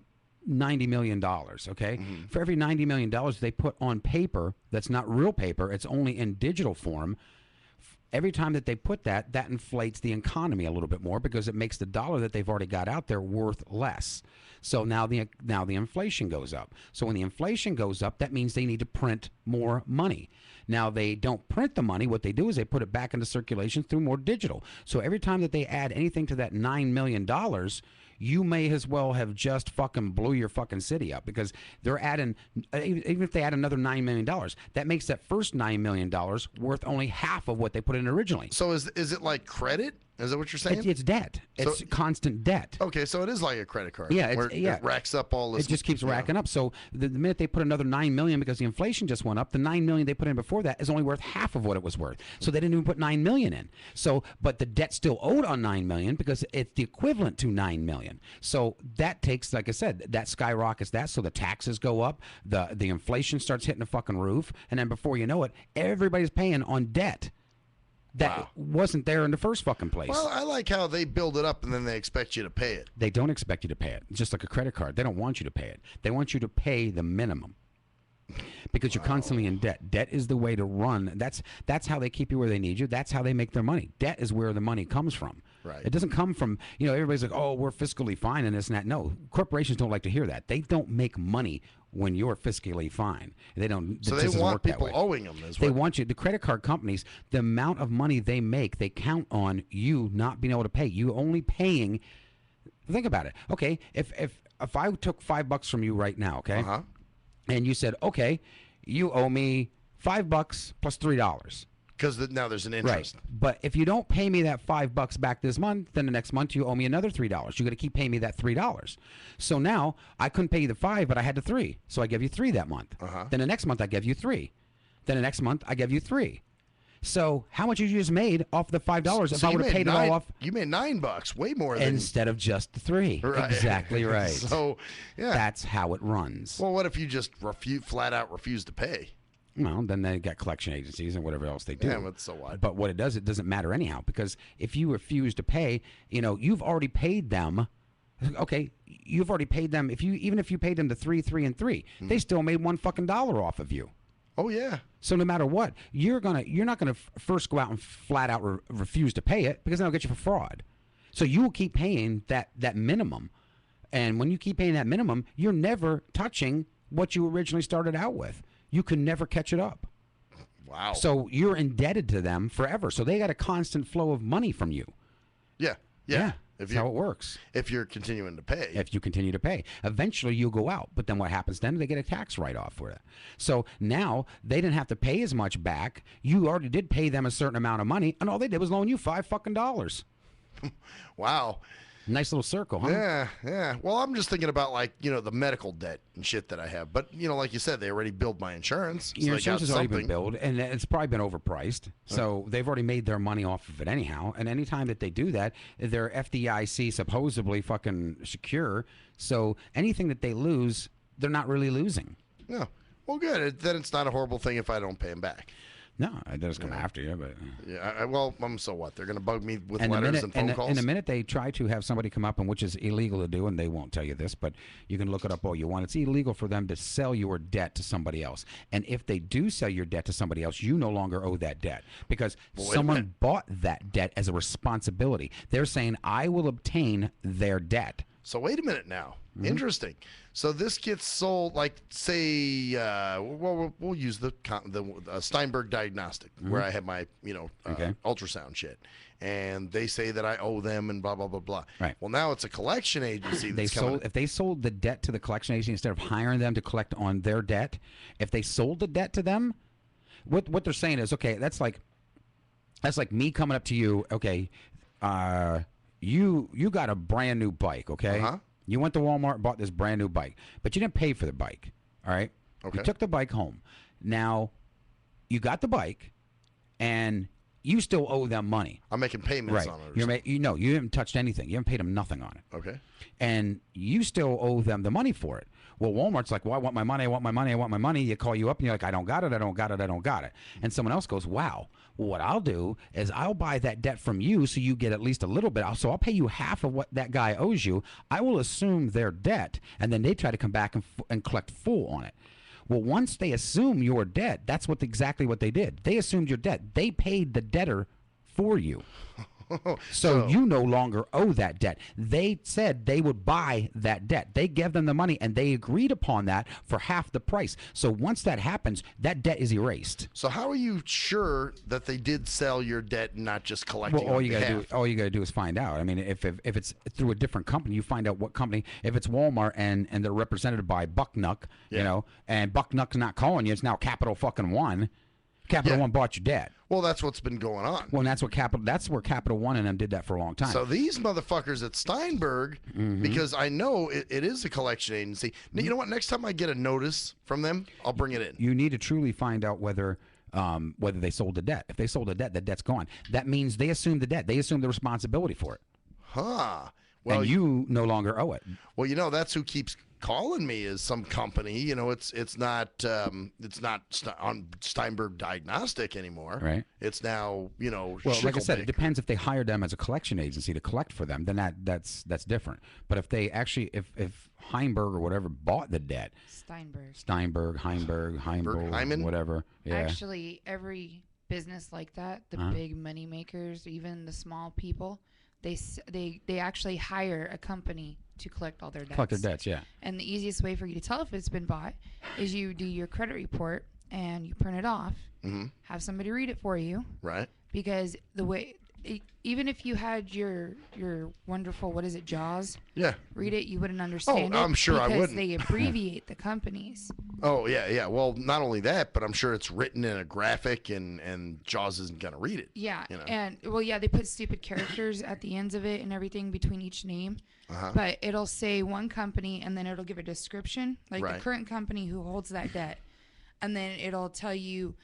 million, okay? Mm-hmm. For every $90 million they put on paper that's not real paper, it's only in digital form, every time that they put that, that inflates the economy a little bit more because it makes the dollar that they've already got out there worth less. So now the inflation goes up. So when the inflation goes up, that means they need to print more money. Now they don't print the money. What they do is they put it back into circulation through more digital. So every time that they add anything to that $9 million, you may as well have just fucking blew your fucking city up, because they're adding, even if they add another $9 million, that makes that first $9 million worth only half of what they put in originally. So is it like credit? Is that what you're saying? It's debt. It's constant debt. Okay, so it is like a credit card. Yeah, it racks up all this. It just keeps racking up. So the minute they put another $9 million, because the inflation just went up, the $9 million they put in before that is only worth half of what it was worth. So they didn't even put $9 million in. So, but the debt still owed on $9 million because it's the equivalent to $9 million. So that takes, like I said, that skyrockets that. So the taxes go up, the inflation starts hitting the fucking roof, and then before you know it, everybody's paying on debt that wasn't there in the first fucking place. Well, I like how they build it up and then they expect you to pay it. They don't expect you to pay it. It's just like a credit card. They don't want you to pay it. They want you to pay the minimum because you're constantly in debt. Debt is the way to run. That's how they keep you where they need you. That's how they make their money. Debt is where the money comes from. Right. It doesn't come from, everybody's like, oh, we're fiscally fine and this and that. No, corporations don't like to hear that. They don't make money when you're fiscally fine. They don't. So they want people owing them. They want you. The credit card companies, the amount of money they make, they count on you not being able to pay. You only paying. Think about it. Okay, if I took $5 from you right now, okay, and you said, okay, you owe me $5 plus $3. Because now there's an interest. Right. But if you don't pay me that $5 back this month, then the next month you owe me another $3. You got to keep paying me that $3. So now I couldn't pay you the $5, but I had the $3. So I gave you $3 that month. Then the next month I gave you $3. Then the next month I gave you $3. So how much you just made off the $5 if I would have paid it all off? You made $9, way more than instead of just the $3. Right. Exactly right. So yeah, that's how it runs. Well, what if you just flat out refuse to pay? Well, then they got collection agencies and whatever else they do. Yeah, but so what? But what it doesn't matter anyhow, because if you refuse to pay, you've already paid them. Okay, you've already paid them. Even if you paid them the 3, 3, and 3, they still made $1 fucking dollar off of you. Oh yeah. So no matter what, you're not gonna first go out and flat out refuse to pay it, because that'll get you for fraud. So you will keep paying that minimum, and when you keep paying that minimum, you're never touching what you originally started out with. You can never catch it up. Wow. So you're indebted to them forever. So they got a constant flow of money from you. Yeah. That's how it works. If you're continuing to pay. If you continue to pay. Eventually you'll go out. But then what happens then? They get a tax write-off for it. So now they didn't have to pay as much back. You already did pay them a certain amount of money, and all they did was loan you $5 fucking dollars. Wow. Nice little circle, huh? Yeah. Well, I'm just thinking about the medical debt and shit that I have. But like you said, they already billed my insurance. So Your insurance has already been billed, and it's probably been overpriced. So they've already made their money off of it anyhow. And anytime that they do that, they're FDIC supposedly fucking secure. So anything that they lose, they're not really losing. Yeah. Well, good. Then it's not a horrible thing if I don't pay them back. No, it does come after you, but yeah. Well, so what? They're going to bug me with letters and phone calls. And the minute they try to have somebody come up, and which is illegal to do, and they won't tell you this, but you can look it up all you want. It's illegal for them to sell your debt to somebody else. And if they do sell your debt to somebody else, you no longer owe that debt because someone bought that debt as a responsibility. They're saying, I will obtain their debt. So wait a minute now. Interesting. So this gets sold, like, say, we'll use the Steinberg Diagnostic, where I have my, ultrasound shit. And they say that I owe them and blah, blah, blah, blah. Right. Well, now it's a collection agency that's If they sold the debt to the collection agency instead of hiring them to collect on their debt, if they sold the debt to them, what they're saying is, okay, that's like me coming up to you, okay, you got a brand new bike, okay? You went to Walmart and bought this brand new bike, but you didn't pay for the bike, all right? Okay. You took the bike home. Now, you got the bike, and you still owe them money. I'm making payments on it. You haven't touched anything. You haven't paid them nothing on it. Okay. And you still owe them the money for it. Well, Walmart's like, well, I want my money, I want my money, I want my money. You call you up and you're like, I don't got it, I don't got it, I don't got it. And someone else goes, wow, well, what I'll do is I'll buy that debt from you so you get at least a little bit. So I'll pay you half of what that guy owes you. I will assume their debt, and then they try to come back and collect full on it. Well, once they assume your debt, that's exactly what they did. They assumed your debt. They paid the debtor for you. So you no longer owe that debt. They said they would buy that debt. They gave them the money, and they agreed upon that for half the price. So once that happens, that debt is erased. So how are you sure that they did sell your debt and not just collecting Well, all on you behalf? gotta do is find out. I mean, if it's through a different company, you find out what company. If it's Walmart and they're represented by Bucknuck, you know, and Bucknuck's not calling you, it's now Capital fucking One. Capital One bought your debt. Well, that's what's been going on. Well, and that's where Capital One and them did that for a long time. So these motherfuckers at Steinberg, because I know it is a collection agency. You know what? Next time I get a notice from them, I'll bring it in. You need to truly find out whether they sold the debt. If they sold the debt, the debt's gone. That means they assumed the debt. They assumed the responsibility for it. Huh. Well, and you no longer owe it. Well, you know, that's who keeps calling me is some company. You know, it's not on Steinberg Diagnostic anymore. Right. It's now, you know, well, like I said, Schickelbeck. it depends if they hired them as a collection agency to collect for them. Then that's different. But if they actually, if Heinberg or whatever bought the debt, Heinberg, Hyman? whatever. Yeah. Actually, every business like that, the big money makers, even the small people, they actually hire a company to collect all their debts. Collect their debts, yeah. And the easiest way for you to tell if it's been bought is you do your credit report and you print it off, have somebody read it for you. Right. Because the way, even if you had your wonderful, what is it, Jaws? Yeah. Read it, you wouldn't understand it. I'm sure I wouldn't. Because they abbreviate the companies. Oh, yeah. Well, not only that, but I'm sure it's written in a graphic and Jaws isn't going to read it. Yeah. You know? And, well, yeah, they put stupid characters at the ends of it and everything between each name. But it'll say one company and then it'll give a description, like the current company who holds that debt. And then it'll tell you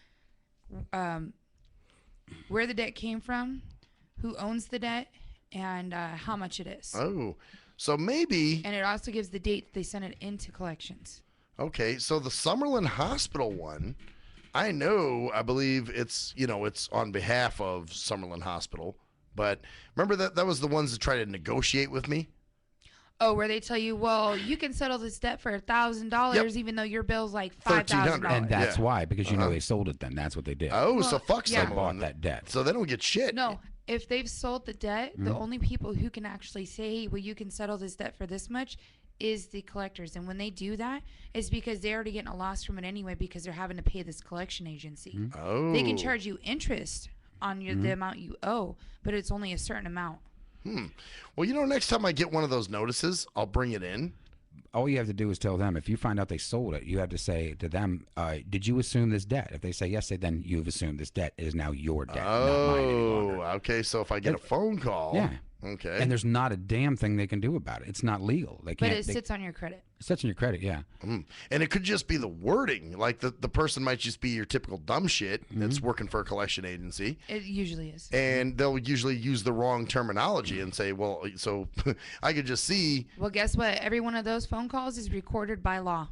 where the debt came from, who owns the debt, and how much it is. Oh, so maybe. And it also gives the date they sent it into collections. Okay, so the Summerlin Hospital one, I believe it's on behalf of Summerlin Hospital. But remember that was the ones that tried to negotiate with me? Oh, where they tell you, well, you can settle this debt for $1,000 even though your bill's like $5,000. And that's why, because you know they sold it then. That's what they did. Oh, so fuck They bought that debt. So they don't get shit. No, if they've sold the debt, the only people who can actually say, hey, well, you can settle this debt for this much is the collectors. And when they do that, it's because they're already getting a loss from it anyway because they're having to pay this collection agency. Oh. They can charge you interest on the amount you owe, but it's only a certain amount. Well, next time I get one of those notices, I'll bring it in. All you have to do is tell them. If you find out they sold it, you have to say to them, did you assume this debt? If they say yes, then you've assumed this debt is now your debt, not mine any longer. Okay. So if I get a phone call. Yeah. Okay. And there's not a damn thing they can do about it. It's not legal. They can't. But it sits on your credit. It sits on your credit, yeah. And it could just be the wording. Like the person might just be your typical dumb shit that's working for a collection agency. It usually is. And they'll usually use the wrong terminology and say, well, so I could just see. Well, guess what? Every one of those phone calls is recorded by law.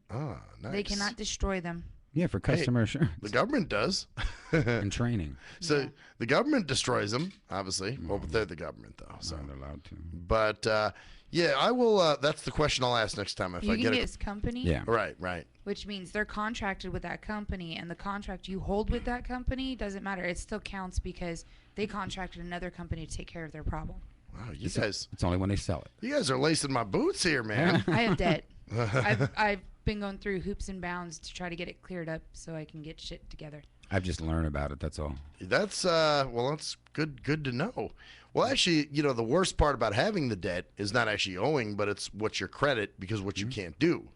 Ah, nice. They cannot destroy them. Yeah, for customer assurance. The government does. And training. So the government destroys them, obviously. Well, but they're the government, though. So they're allowed to. But, yeah, I will. That's the question I'll ask next time. If You I can get get this company. Yeah. Right. Which means they're contracted with that company, and the contract you hold with that company doesn't matter. It still counts because they contracted another company to take care of their problem. Wow, you guys. It's only when they sell it. You guys are lacing my boots here, man. I have debt. I've been going through hoops and bounds to try to get it cleared up so I can get shit together. I've just learned about it. That's all. That's that's good to know. Well, actually, the worst part about having the debt is not actually owing, but it's what's your credit because what you can't do.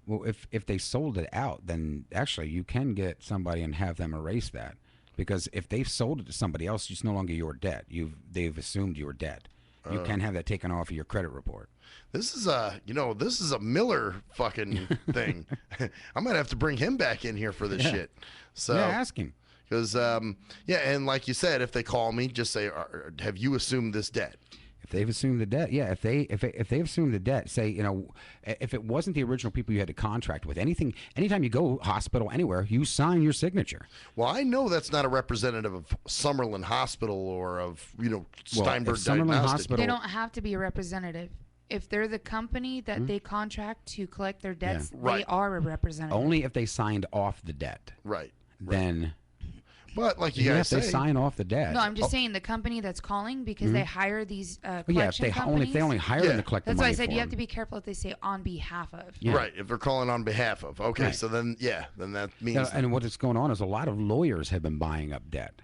Well, if they sold it out, then actually you can get somebody and have them erase that, because if they've sold it to somebody else, it's no longer your debt. They've assumed your debt. You can have that taken off of your credit report. This is a Miller fucking thing. I might have to bring him back in here for this shit. So yeah, ask him. Because and like you said, if they call me, just say, "Have you assumed this debt?" If they've assumed the debt, yeah. If they've assumed the debt, say, if it wasn't the original people you had to contract with, anytime you go hospital anywhere, you sign your signature. Well, I know that's not a representative of Summerlin Hospital or of Steinberg Diagnostic. They don't have to be a representative. If they're the company that they contract to collect their debts, they are a representative. Only if they signed off the debt. Right. Then. But like you Even guys if they say, sign off the debt. No, I'm just saying the company that's calling because they hire these collection yeah, if they companies. only hire them to collect That's the why money I said for you have them. to be careful if they say on behalf of. Yeah. right? If they're calling on behalf of, okay, Right. so then then that means. Yeah, and what is going on is a lot of lawyers have been buying up debt.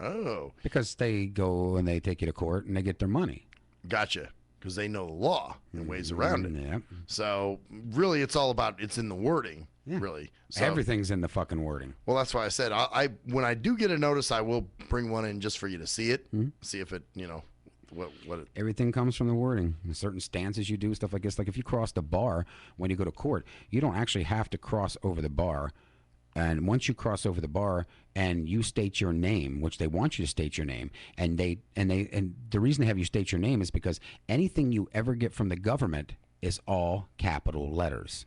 Oh, because they go and they take you to court and they get their money. Gotcha. Because they know the law and ways around it. Yeah. So really, it's all about it's in the wording. Really, so, Everything's in the fucking wording. Well, that's why I said I when I do get a notice, I will bring one in just for you to see it, see if it what it, Everything comes from the wording. Certain stances you do, stuff like this. Like if you cross the bar when you go to court, you don't actually have to cross over the bar. And once you cross over the bar and you state your name, which they want you to state your name, and the reason they have you state your name is because anything you ever get from the government is all capital letters.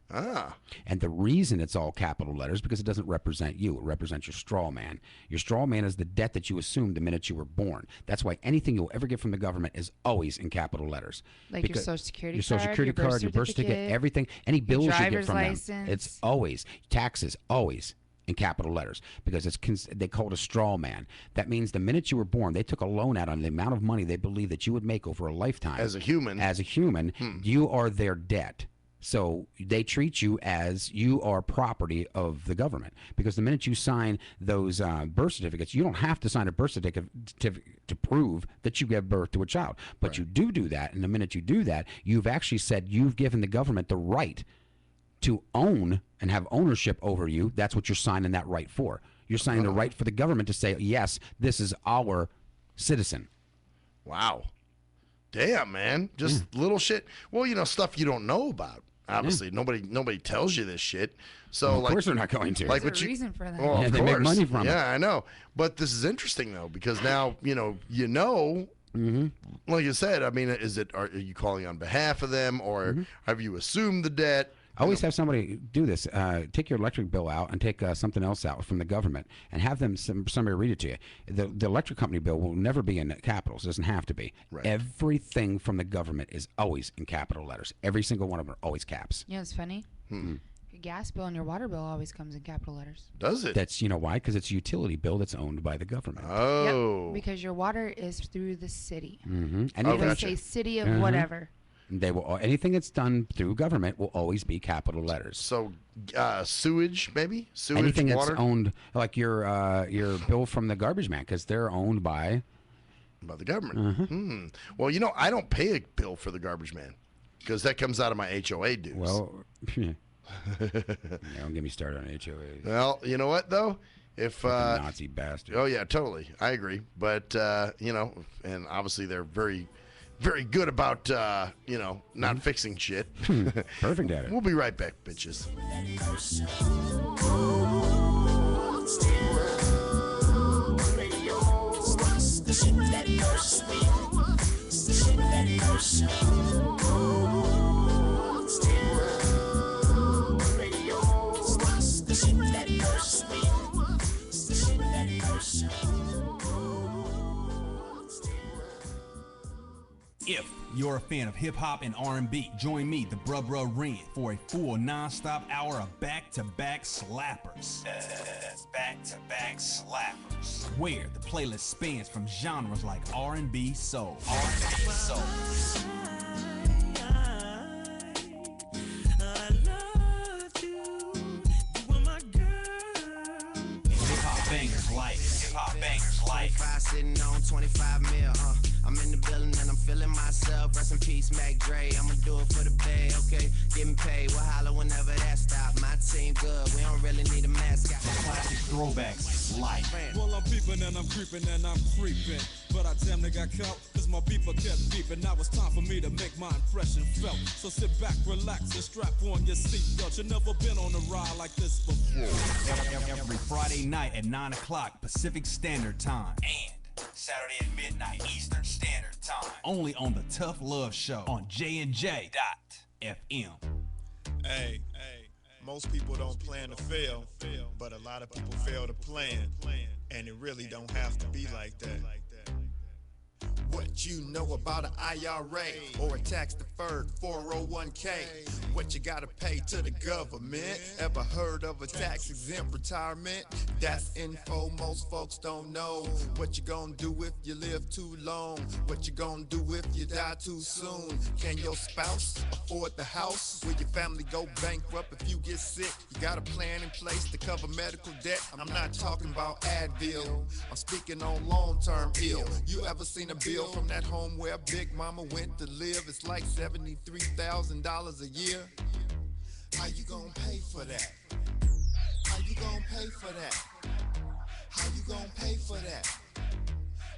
And the reason it's all capital letters because it doesn't represent you. It represents your straw man. Your straw man is the debt that you assumed the minute you were born. That's why anything you'll ever get from the government is always in capital letters. Like Because your Social Security your Social card, Security your birth card, your birth certificate, certificate, everything, any bills you get driver's from them, license. it's always taxes, always in capital letters because they call it a straw man. That means the minute you were born, they took a loan out on the amount of money they believe that you would make over a lifetime. as a human. As a human, you are their debt. So they treat you as you are property of the government because the minute you sign those birth certificates, you don't have to sign a birth certificate to prove that you gave birth to a child. But you do that, and the minute you do that, you've actually said you've given the government the right to own and have ownership over you. That's what you're signing that right for. You're signing the right for the government to say, yes, this is our citizen. Wow. Damn, man. Just little shit. Well, stuff you don't know about. Obviously, nobody tells you this shit. So, Well, of course they're not going to. Like There's what a you, reason for that. Well, Yeah, of they make course. money from it. Yeah, I know. But this is interesting though because now like you said. I mean, are you calling on behalf of them or have you assumed the debt? Always have somebody do this. Take your electric bill out and take something else out from the government and have them somebody read it to you. The electric company bill will never be in capitals. It doesn't have to be. Right. Everything from the government is always in capital letters. Every single one of them are always caps. You know what's funny? Your gas bill and your water bill always comes in capital letters. Does it? That's why? Because it's a utility bill that's owned by the government. Oh. Yep, because your water is through the city. And It will say city of whatever. They will anything that's done through government will always be capital letters. So sewage, maybe sewage, Anything water, that's owned, like your bill from the garbage man, because they're owned by the government. Well, I don't pay a bill for the garbage man because that comes out of my HOA dues. Well, don't get me started on HOAs. Well, you know what though? If Nazi bastard. Oh yeah, totally. I agree. But and obviously they're very, very good about not fixing shit. Perfect at it. We'll be right back, bitches. If you're a fan of hip-hop and R&B, join me, the Bruh Ren, for a full non-stop hour of back-to-back slappers. Back-to-back slappers. Where the playlist spans from genres like R&B, soul. R&B, soul. Hip-hop bangers like 25 sitting on 25 mil, I'm in the building and I'm feeling myself. Rest in peace, Mac Dre. I'ma do it for the pay, okay? Getting paid, we'll holler whenever that stop. My team good, we don't really need a mascot. Classic throwbacks like. Well, I'm peeping and I'm creeping and I'm creeping. But I damn near got caught, cause my beeper kept beeping. Now it's time for me to make my impression felt. So sit back, relax, and strap on your seatbelt. You've never been on a ride like this before. Every Friday night at 9 o'clock Pacific Standard Time. And Saturday at midnight Eastern Standard Time. Only on the Tough Love Show on JNJ.FM. Hey, most people don't plan to fail, but a lot of people fail to plan, and it really don't have to be like that. What you know about an IRA or a tax-deferred 401k? What you gotta pay to the government? Ever heard of a tax-exempt retirement? That's info most folks don't know. What you gonna do if you live too long? What you gonna do if you die too soon? Can your spouse afford the house? Will your family go bankrupt if you get sick? You got a plan in place to cover medical debt? I'm not talking about Advil, I'm speaking on long-term ill. You ever seen a bill from that home where Big Mama went to live? It's like $73,000 a year. How you gonna pay for that? How you gonna pay for that? How you gonna pay for that?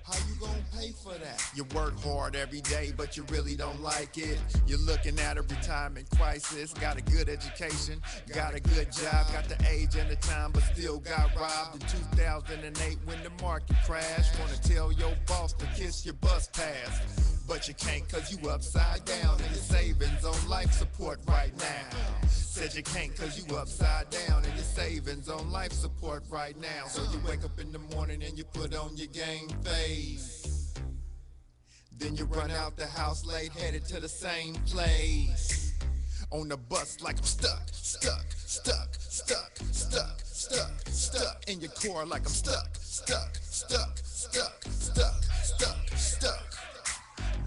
How you gonna pay for that? You work hard every day, but you really don't like it. You're looking at a retirement crisis. Got a good education, got a good job, got the age and the time, but still got robbed in 2008 when the market crashed. Wanna tell your boss to kiss your bus pass, but you can't cause you upside down and your savings on life support right now. Said you can't cause you upside down and your savings on life support right now. So you wake up in the morning and you put on your game face. Then you run out the house late, headed to the same place. On the bus like I'm stuck in your core like I'm stuck.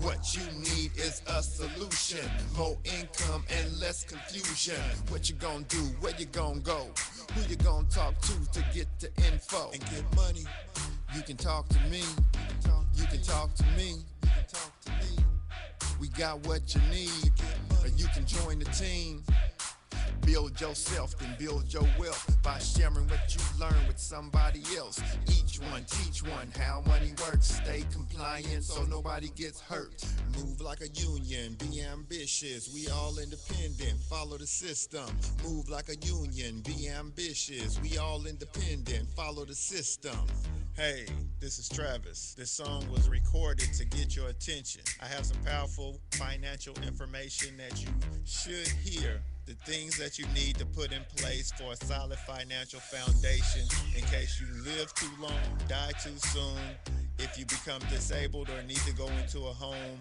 What you need is a solution, more income and less confusion. What you gonna do, where you gonna go, who you gonna talk to get the info and get money? You can talk to me, you can talk to me, we got what you need, or you can join the team. Build yourself, then build your wealth by sharing what you learn with somebody else. Each one, teach one how money works. Stay compliant so nobody gets hurt. Move like a union, be ambitious. We all independent, follow the system. Move like a union, be ambitious. We all independent, follow the system. Hey, this is Travis. This song was recorded to get your attention. I have some powerful financial information that you should hear. The things that you need to put in place for a solid financial foundation in case you live too long, die too soon, if you become disabled or need to go into a home,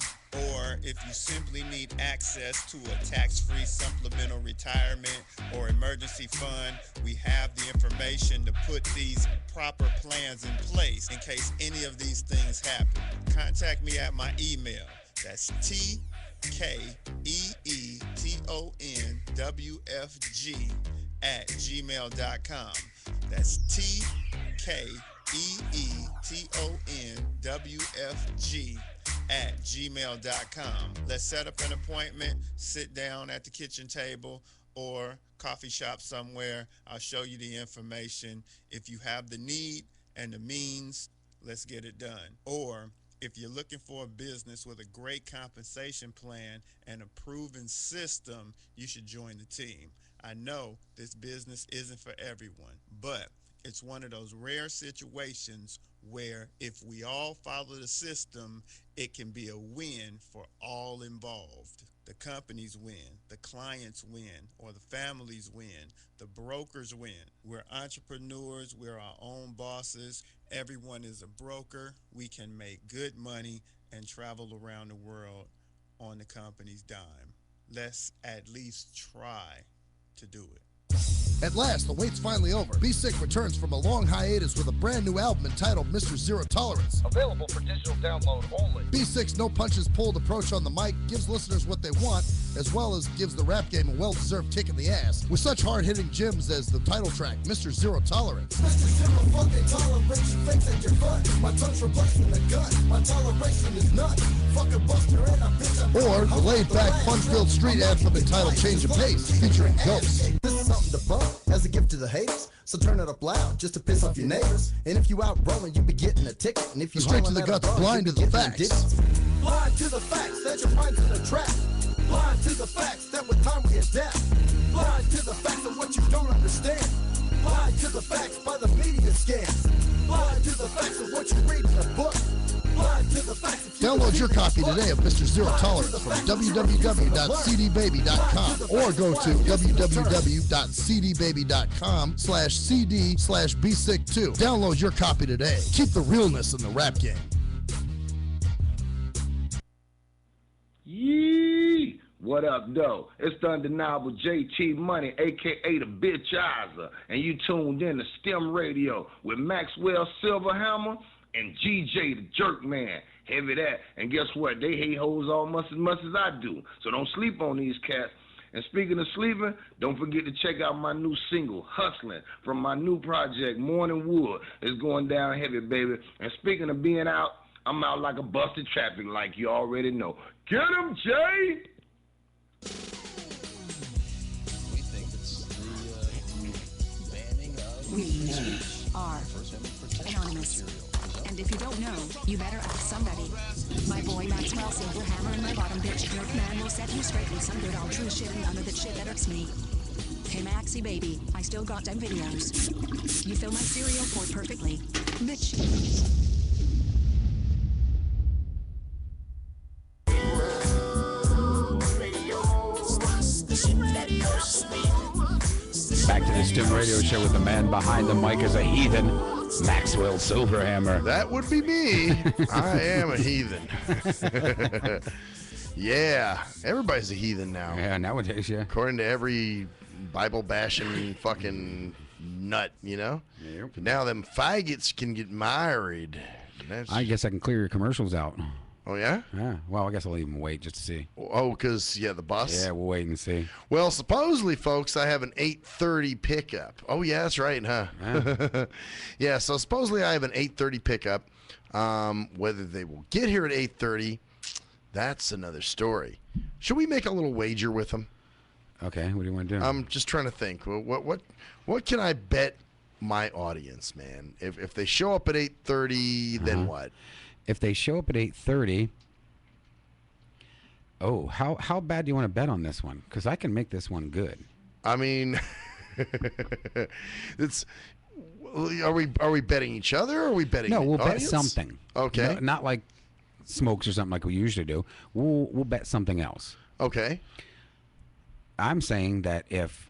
or if you simply need access to a tax-free supplemental retirement or emergency fund. We have the information to put these proper plans in place in case any of these things happen. Contact me at my email. That's TKEETONWFG@gmail.com. That's TKEETONWFG@gmail.com. Let's set up an appointment, sit down at the kitchen table or coffee shop somewhere. I'll show you the information. If you have the need and the means, let's get it done. Or if you're looking for a business with a great compensation plan and a proven system, you should join the team. I know this business isn't for everyone, but it's one of those rare situations where if we all follow the system, it can be a win for all involved. The companies win, the clients win, or the families win, the brokers win. We're entrepreneurs, we're our own bosses. Everyone is a broker. We can make good money and travel around the world on the company's dime. Let's at least try to do it. At last, the wait's finally over. Be Sick returns from a long hiatus with a brand new album entitled Mr. Zero Tolerance. Available for digital download only. Be Sick's no punches pulled approach on the mic gives listeners what they want, as well as gives the rap game a well-deserved kick in the ass, with such hard-hitting gems as the title track, Mr. Zero Tolerance. Mr. Zero fucking tolerance, you think that you're fun. My tongue's replacing the gun. My toleration is none. Fucking buster and a bitch. Or the laid-back, fun-filled street anthem entitled Change of Pace, featuring Ghosts. This is something to bump as a gift to the haters, so turn it up loud just to piss off your neighbors. And if you out rolling, you be getting a ticket. And if you Straight to the guts, blind to the facts. Blind to the facts that your mind's in a trap. Blind to the facts that with time we adapt. Blind to the facts of what you don't understand. Blind to the facts by the media scams. Blind to the facts of what you read in a book. Blind to the facts of Download your copy today of Mr. Zero Tolerance from www.cdbaby.com or go to www.cdbaby.com/CD/bsick2. Download your copy today. Keep the realness in the rap game. What up, though? It's the undeniable JT Money, a.k.a. the Bitchizer, and you tuned in to STIM Radio with Maxwell Silverhammer and GJ the Jerk Man. Heavy that. And guess what? They hate hoes almost as much as I do. So don't sleep on these cats. And speaking of sleeping, don't forget to check out my new single, Hustling, from my new project, Morning Wood. It's going down heavy, baby. And speaking of being out, I'm out like a busted traffic like you already know. Get him, Jay! We are anonymous. And if you don't know, you better ask somebody. My boy Maxwell Silverhammer and my bottom bitch Jerk Man will set you straight with some good old true shit and none of that shit that irks me. Hey Maxie baby, I still got them videos. You fill my cereal port perfectly. Bitch. Back to the STIM Radio Show with the man behind the mic as a heathen, Maxwell Silverhammer. That would be me. I am a heathen. Yeah, everybody's a heathen now. Yeah, nowadays, yeah. According to every Bible-bashing fucking nut, you know? Yep. Now them faggots can get married. I guess I can clear your commercials out. Oh, yeah? Yeah. Well, I guess I'll even wait just to see. Oh, because, yeah, the bus? Yeah, we'll wait and see. Well, supposedly, folks, I have an 8:30 pickup. Oh, yeah, that's right, huh? Yeah, yeah, so supposedly I have an 8:30 pickup. Whether they will get here at 8:30, that's another story. Should we make a little wager with them? Okay, what do you want to do? I'm just trying to think. What can I bet my audience, man? If they show up at 8:30, then what? If they show up at 8:30, oh, how bad do you want to bet on this one? Because I can make this one good. I mean, it's. Are we betting each other? Or are we betting? No, we'll audience? bet something. Okay. No, not like smokes or something like we usually do. We'll bet something else. Okay. I'm saying that if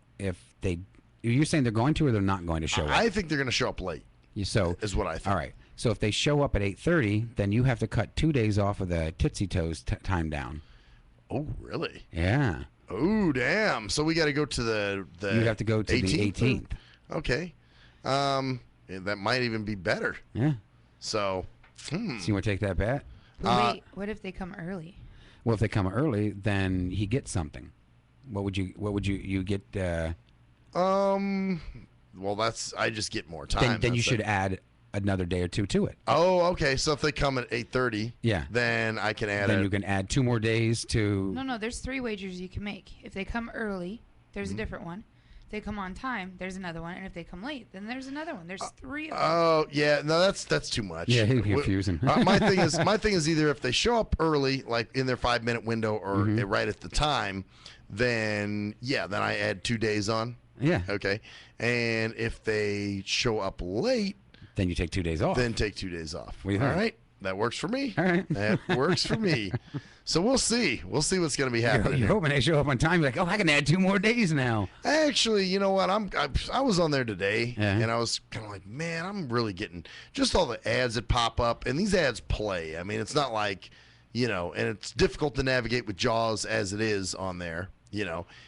they, you're saying they're going to or they're not going to show up. I think they're going to show up late. So is what I think. All right. So if they show up at 8:30, then you have to cut 2 days off of the Tootsie Toes time down. Oh, really? Yeah. Oh, damn. So we got to go to the You have to go to 18th? the 18th. Okay. That might even be better. Yeah. So, So you want to take that bet? Wait, what if they come early? Well, if they come early, then he gets something. What would you get? Well, I just get more time. Then you should add another day or two to it. Oh, okay. So if they come at 8:30, yeah, then I can add. Then you can add 2 more days to. No, there's 3 wagers you can make. If they come early, there's a different one. If they come on time, there's another one, and if they come late, then there's another one. There's 3 of them. Oh, yeah. No, that's too much. Yeah, he's confusing. my thing is either if they show up early, like in their 5-minute window, or right at the time, then I add 2 days on. Yeah. Okay. And if they show up late, then you take 2 days off. Then take 2 days off. All right. That works for me. All right. That works for me. So we'll see. We'll see what's going to be happening. You're hoping they show up on time. You're like, oh, I can add 2 more days now. Actually, you know what? I was on there today, Yeah. and I was kind of like, man, I'm really getting just all the ads that pop up, and these ads play. I mean, it's not like, and it's difficult to navigate with JAWS as it is on there.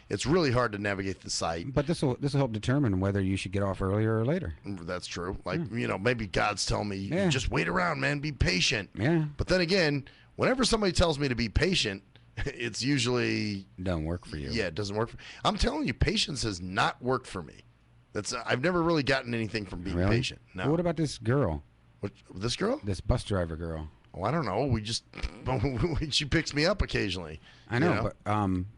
It's really hard to navigate the site. But this will help determine whether you should get off earlier or later. That's true. Like, maybe God's telling me, Yeah. just wait around, man. Be patient. Yeah. But then again, whenever somebody tells me to be patient, it's usually don't work for you. Yeah, it doesn't work. I'm telling you, patience has not worked for me. I've never really gotten anything from being Really? patient. No. Well, what about this girl? This girl? This bus driver girl. Oh, I don't know. She picks me up occasionally. I know, but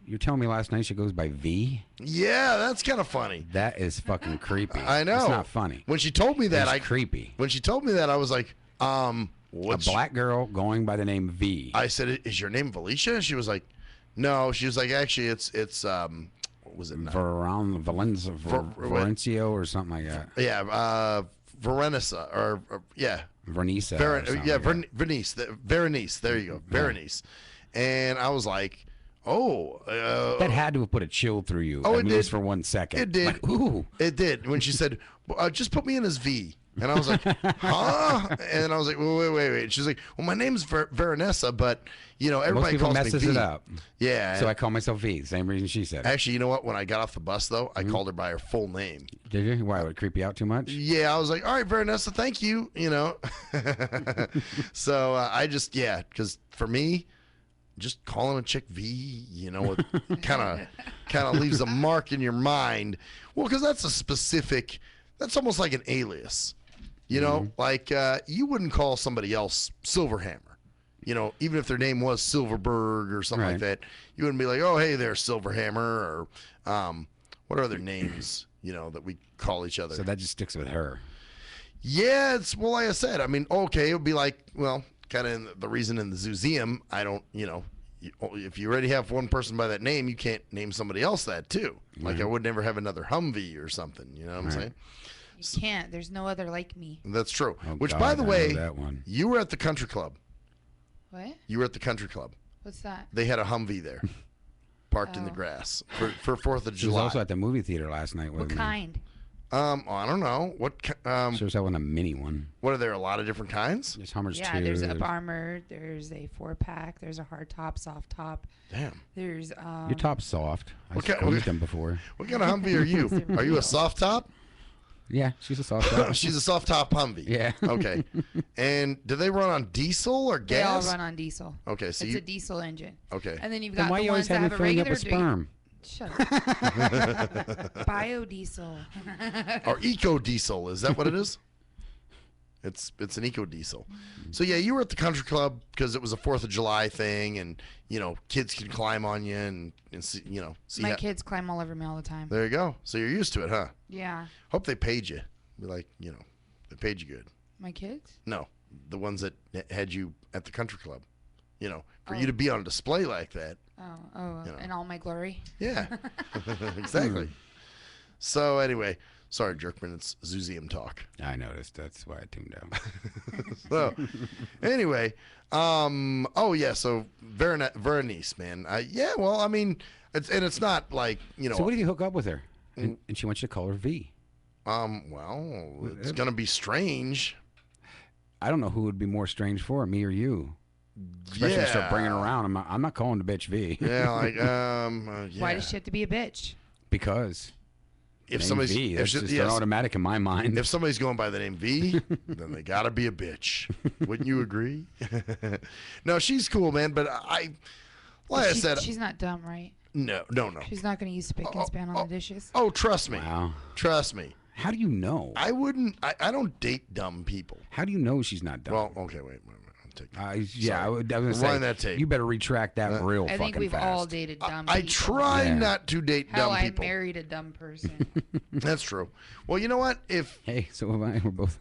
you telling me last night she goes by V? Yeah, that's kind of funny. That is fucking creepy. I know. It's not funny. When she told me that, It's creepy. When she told me that, I was like, A black girl going by the name V. I said, "Is your name Felicia?" And she was like, "No." She was like, "Actually, it's what was it? Valencio or something like that. Yeah, Veronica or yeah, Vernisa. Vernice. Veronice. There you go, Veronice. And I was like, "Oh, that had to have put a chill through you. Oh, at it least did for 1 second. It did. Like, ooh. It did. When she said, "Just put me in as V," And I was like, huh? And I was like, wait. She's like, well, my name's Veronessa, but, you know, Most everybody people calls me messes V. it up. Yeah. So I call myself V. Same reason she said. Actually, you know what? When I got off the bus, though, I called her by her full name. Did you? Why, would it creep you out too much? Yeah, I was like, all right, Veronessa, thank you, you know. So I just, because for me, just calling a chick V, you know, it kind of leaves a mark in your mind. Well, because that's a specific, that's almost like an alias. You know, like you wouldn't call somebody else Silverhammer. You know, even if their name was Silverberg or something like that, you wouldn't be like, oh, hey there, Silverhammer, or what are other names, you know, that we call each other. So that just sticks with her. Yeah, it's, well, like I said, I mean, okay, it would be like, well, kind of the reason in the Zoozeum, I don't, you know, if you already have one person by that name, you can't name somebody else that too. Like I would never have another Humvee or something, you know what I'm saying? You can't. There's no other like me. That's true. Oh, Which, God, by the I know way, that one. you were at the country club. What? You were at the country club. What's that? They had a Humvee there, parked in the grass for 4th of She was July. also at the movie theater last night with What me. kind? I don't know what. She was having a mini one. What are there? A lot of different kinds. There's Hummers Yeah, too. there's up armor. There's a 4-pack. There's a hard top, soft top. Damn. There's Your top's soft. Okay, I've used them before. What kind of Humvee are you? Are you a soft top? Yeah, she's a soft top. She's a soft top Humvee. Yeah. Okay. And do they run on diesel or They all gas? run on diesel. Okay, so it's a diesel engine. Okay. And then you've Then got why the you always ones that have me have a filling up regular with sperm? Shut up. Biodiesel. Or eco diesel? Is that what it is? It's an eco diesel. So yeah, you were at the country club because it was a 4th of July thing, and you know kids can climb on you and see, you know see. My kids climb all over me all the time. There you go. So you're used to it, huh? Yeah. Hope they paid you. Be like, you know, they paid you good. My kids? No, the ones that had you at the country club. You know, for Oh. you to be on display like that. Oh, You know. in all my glory. Yeah, exactly. So anyway, sorry, Jerkman, it's Zoozeum talk. I noticed. That's why I tuned out. So anyway, oh yeah, so Veronice, man. Yeah, well, I mean, it's not like, you know. So what if you hook up with her and she wants you to call her V? Well, it's gonna be strange. I don't know who would be more strange for, me or you. Especially if you start bringing her around. I'm not calling the bitch V. Yeah, like yeah. Why does she have to be a bitch? Because If name somebody's V, that's just yes. an automatic in my mind. If somebody's going by the name V, then they gotta be a bitch. Wouldn't you agree? No, she's cool, man. But like I said, she's not dumb, right? no. She's not going to use spick and span on the dishes. Oh, trust me. Wow. Trust me. How do you know? I wouldn't. I don't date dumb people. How do you know she's not dumb? Well, okay, wait. I'll take that. Yeah, I was gonna Rewind say that tape. you better retract that real I fucking think we've fast. all dated dumb I people. try not to date Hell, dumb I people. married a dumb person. That's true. Well, you know what? If hey, so have I. We're both.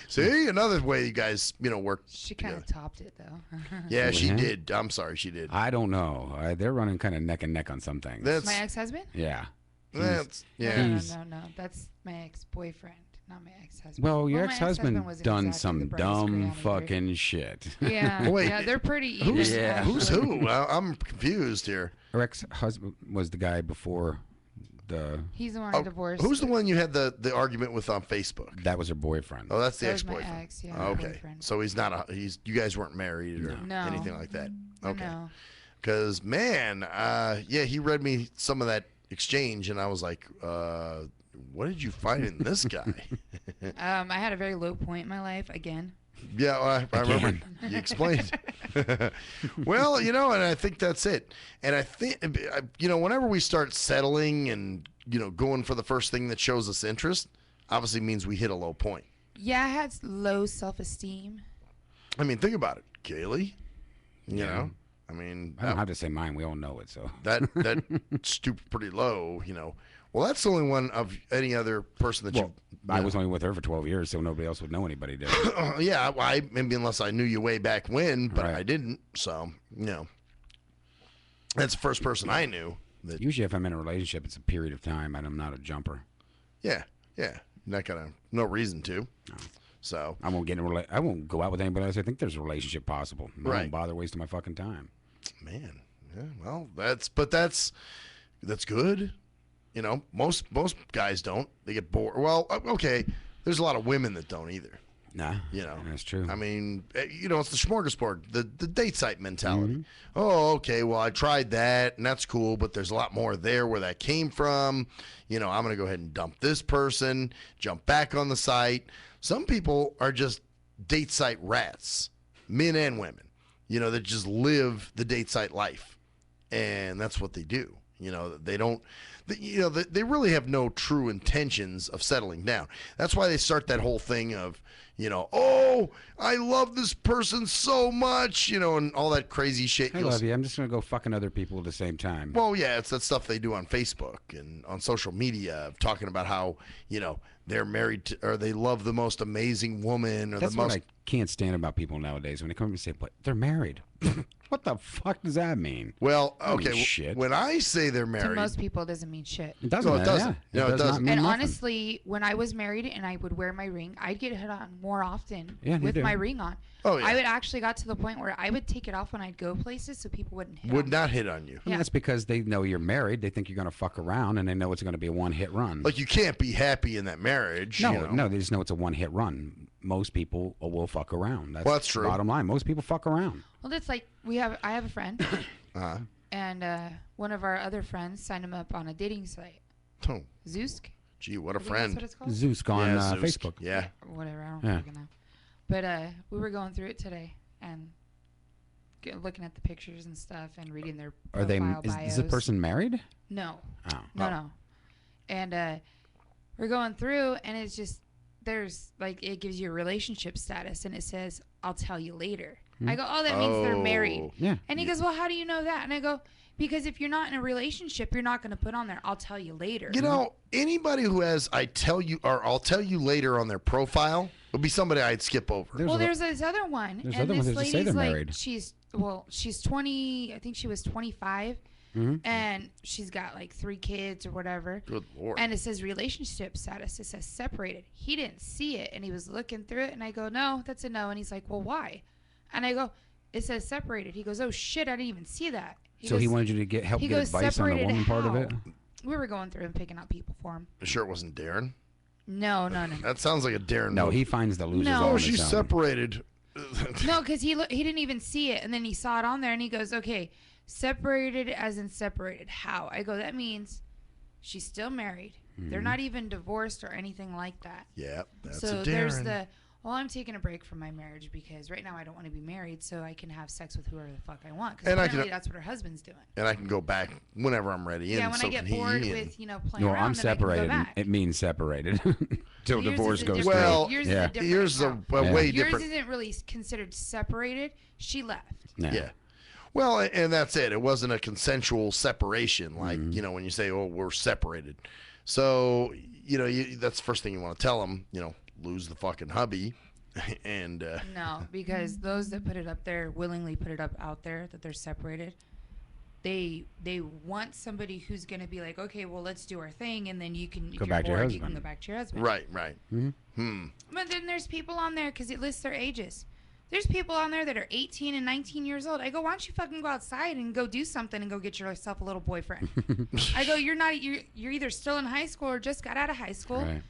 See, another way you guys, you know, work. She kind of together. topped it, though. Yeah, she Yeah. did. I'm sorry, she did. I don't know. They're running kind of neck and neck on some things. That's My ex-husband? yeah. That's No, He's- no. That's my ex-boyfriend, not my ex-husband. Well, your my ex-husband wasn't done exactly some the brightest dumb crayon either. fucking shit. Yeah, Wait, yeah, they're pretty even. Who's actually. who? I'm confused here. Her ex-husband was the guy before the. He's the one I divorced. Who's the one you had the argument with on Facebook? That was her boyfriend. Oh, that's the That was my ex-boyfriend. ex, yeah, Oh, my okay, boyfriend. so he's not a. You guys weren't married or No. anything like that. Okay. No. Because man, yeah, he read me some of that exchange, and I was like, what did you find in this guy? I had a very low point in my life again. Yeah, well, I remember you explained. Well, you know, and I think that's it. And I think, you know, whenever we start settling and, you know, going for the first thing that shows us interest, obviously means we hit a low point. Yeah, I had low self-esteem. I mean, think about it, Kaylee. You know, I mean, I don't have to say mine. We all know it. So that stooped pretty low. You know, well, that's the only one of any other person that well, you. I was only with her for 12 years, so nobody else would know anybody did. Yeah, well, maybe unless I knew you way back when, but Right. I didn't. So, you know, that's the first person I knew. That, Usually, if I'm in a relationship, it's a period of time, and I'm not a jumper. yeah, not gonna, no reason to. No. So I won't get in I won't go out with anybody else. I think there's a relationship possible. I Right. won't bother wasting my fucking time. man, yeah, well, that's good. You know, most guys don't. They get bored. Well, okay, There's a lot of women that don't either. Nah, You know, that's true. I mean, it's the smorgasbord, the date site mentality. Mm-hmm. Oh, okay, well, I tried that, and that's cool, but there's a lot more there where that came from. I'm going to go ahead and dump this person, jump back on the site. Some people are just date site rats, men and women, that just live the date site life, and that's what they do. They don't. They really have no true intentions of settling down. That's why they start that whole thing of, oh, I love this person so much, and all that crazy shit. I love you. I'm just going to go fucking other people at the same time. Well, yeah, it's that stuff they do on Facebook and on social media of talking about how, they're married to, or they love the most amazing woman, or That's the most. what I can't stand about people nowadays when they come up and say, but they're married. What the fuck does that mean? Well, I don't mean okay, shit. when I say they're To married, most people, it doesn't mean shit. It doesn't. No, it doesn't. Yeah. No, it does not doesn't. mean And nothing. honestly, when I was married and I would wear my ring, I'd get hit on more often Yeah, you with do. my ring on. Oh, yeah. I would actually got to the point where I would take it off when I'd go places so people wouldn't hit would on not hit on you. And that's because they know you're married. They think you're going to fuck around, and they know it's going to be a one-hit run. Like you can't be happy in that marriage. No, no, they just know it's a one-hit run. Most people will fuck around. That's, Well, that's true. Bottom line, most people fuck around. Well, that's like I have a friend, Uh-huh. and one of our other friends signed him up on a dating site. Oh, Zeusk. gee, what a I think that's friend. what it's called? Zeus on Yeah, Zeus. Facebook. Yeah. Whatever, I don't Yeah. fucking know. But we were going through it today and looking at the pictures and stuff and reading their Are they? profile Is the bios. person married? No. Oh. No. And we're going through, and it's just there's like it gives you a relationship status, and it says I'll tell you later. I go, oh, that means they're married. Yeah. And he goes, well, how do you know that? And I go, because if you're not in a relationship, you're not going to put on there, I'll tell you later. Anybody who has "I tell you" or "I'll tell you later" on their profile would be somebody I'd skip over. There's this other one, There's and other ones this that just say lady's they're like, married. she's 20. I think she was 25, Mm-hmm. and she's got like 3 kids or whatever. Good Lord. And it says relationship status. It says separated. He didn't see it, and he was looking through it, and I go, no, that's a no. And he's like, well, why? And I go, it says separated. He goes, oh shit, I didn't even see that. So he wanted you to help get advice on the separated woman part of it? how? We were going through and picking out people for him. You sure it wasn't Darren? No. That sounds like a Darren. No, move. he finds the losers No. all Oh, on she's his own. separated. No, because he didn't even see it, and then he saw it on there, and he goes, okay, separated as in separated. How? I go, that means she's still married. They're Mm-hmm. not even divorced or anything like that. Yeah, that's So a Darren. there's well, I'm taking a break from my marriage because right now I don't want to be married, so I can have sex with whoever the fuck I want. Because And I apparently can- that's what her husband's doing. And I can go back whenever I'm ready. Yeah, and when so I get can he, bored and- with playing No, around, I'm then I can go separated. back. It means separated till Yours divorce is a goes different- through. Well, yours yeah. is a different Yours a account. way Yours different. isn't really considered separated. She left. Yeah. Well, and that's it. It wasn't a consensual separation, like Mm-hmm. when you say, "Oh, we're separated." So that's the first thing you want to tell them. Lose the fucking hubby, and No, because those that put it up there willingly put it up out there that they're separated. They want somebody who's gonna be like, okay, well, let's do our thing, and then you can if Go you're back to your bored, you can husband. go back to your husband. right. Mm-hmm. But then there's people on there because it lists their ages. There's people on there that are 18 and 19 years old. I go, why don't you fucking go outside and go do something and go get yourself a little boyfriend? I go, you're either still in high school or just got out of high school. Right.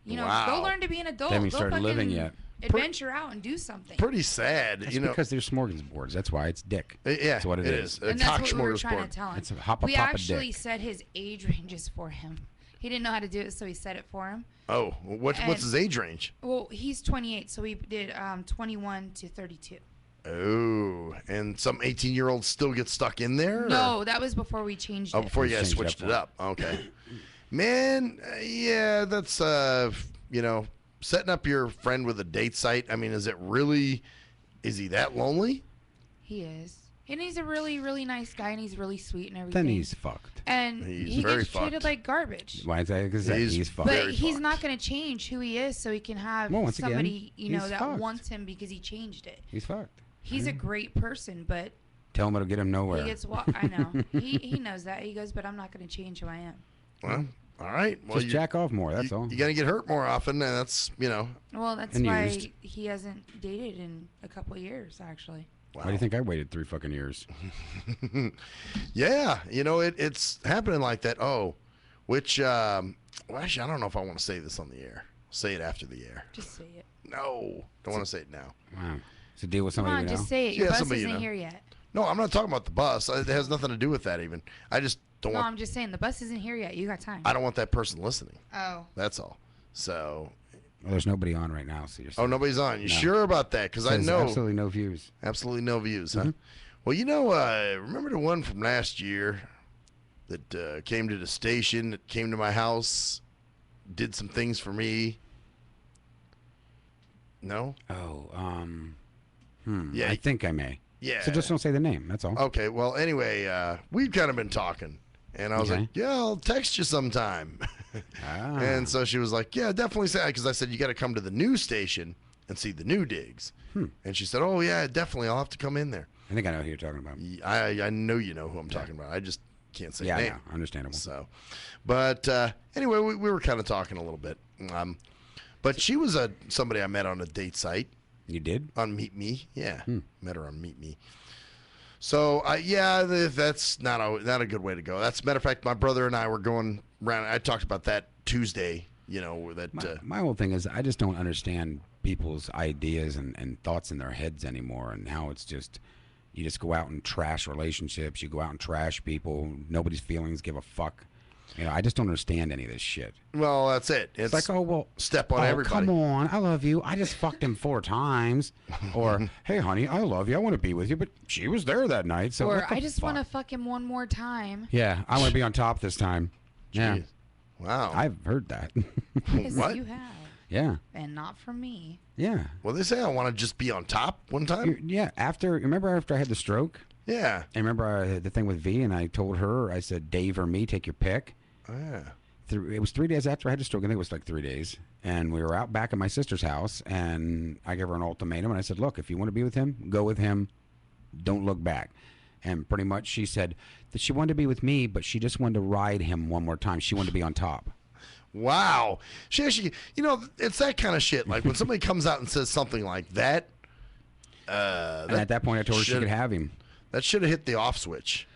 You know, Wow. go learn to be an adult. They haven't go started fucking living yet. Adventure out and do something. Pretty sad, That's because there's smorgasbords. That's why it's dick. Yeah, That's what it is. A And that's cock what we were trying smorgasbord. to tell him. It's a hop a We pop a actually dick. set his age ranges for him. He didn't know how to do it, so we set it for him. Oh, what's And- his age range? Well, he's 28, so we did 21 to 32. Oh, and some 18-year-olds still get stuck in there? or- No, that was before we changed Oh, it. before you guys Changed switched up it up. Okay. Man, yeah, that's, setting up your friend with a date site. I mean, is he that lonely? He is. And he's a really, really nice guy, and he's really sweet and everything. Then he's fucked. And He's he very gets treated fucked. like garbage. Why is that? Because he's fucked. But he's not going to change who he is so he can have Well, once again, somebody, he's that fucked. wants him because he changed it. He's fucked. He's a great person, but Tell him it'll get him nowhere. he gets I know. he knows that. He goes, but I'm not going to change who I am. Well, all right. Well, Just jack off more. That's all. You got to get hurt more often, and that's, Well, that's And why used. he hasn't dated in a couple of years, actually. Why do you think I waited 3 fucking years? Yeah, it's happening like that. Oh, which, well, actually, I don't know if I want to say this on the air. Say it after the air. Just say it. No, don't want to say it now. Wow. It's a deal with Come somebody on, we know. just say it. Your bus somebody isn't you know. here yet. No, I'm not talking about the bus. It has nothing to do with that even. I just don't No, want. I'm just saying the bus isn't here yet. You got time. I don't want that person listening. Oh. That's all. So. Well, there's nobody on right now, so you're. Oh, nobody's on. You No. sure about that? Because I Says know. absolutely no views. Absolutely no views, huh? Mhm. Well, you know, remember the one from last year that came to the station, that came to my house, did some things for me? No? Oh, Yeah, I think I may. Yeah. So just don't say the name. That's all. Okay, well, anyway, we've kind of been talking. And I was Okay. like, yeah, I'll text you sometime. Ah. And so she was like, yeah, definitely say, because I said, you got to come to the news station and see the new digs. And she said, oh, yeah, definitely. I'll have to come in there. I think I know who you're talking about. I know you know who I'm talking about. I just can't say Yeah, name. no, understandable. So, but anyway, we were kind of talking a little bit. But she was somebody I met on a date site. You did? On Meet Me, yeah. Met her on Meet Me. So, yeah, that's not a good way to go. That's a matter of fact, my brother and I were going around. I talked about that Tuesday. You know that. My whole thing is I just don't understand people's ideas and thoughts in their heads anymore, and how it's just you just go out and trash relationships. You go out and trash people. Nobody's feelings give a fuck. You know, I just don't understand any of this shit. Well, that's it. It's like, oh, well, step on everybody. Come on, I love you. I just fucked him 4 times. Or, hey, honey, I love you. I want to be with you. But she was there that night. So or what the I just fuck? want to fuck him one more time. Yeah, I want to be on top this time. Yeah. Wow. I've heard that. Yes, What? you have. Yeah. And not from me. Yeah. Well, they say I want to just be on top one time. Yeah. Remember after I had the stroke? Yeah. I remember I had the thing with V, and I told her, I said, Dave or me, take your pick. Oh, yeah. It was 3 days after I had the stroke. I think it was like 3 days. And we were out back at my sister's house, and I gave her an ultimatum, and I said, look, if you want to be with him, go with him. Don't look back. And pretty much she said that she wanted to be with me, but she just wanted to ride him one more time. She wanted to be on top. Wow. She actually, it's that kind of shit. Like when somebody comes out and says something like that. And at that point, I told her she could have him. That should have hit the off switch.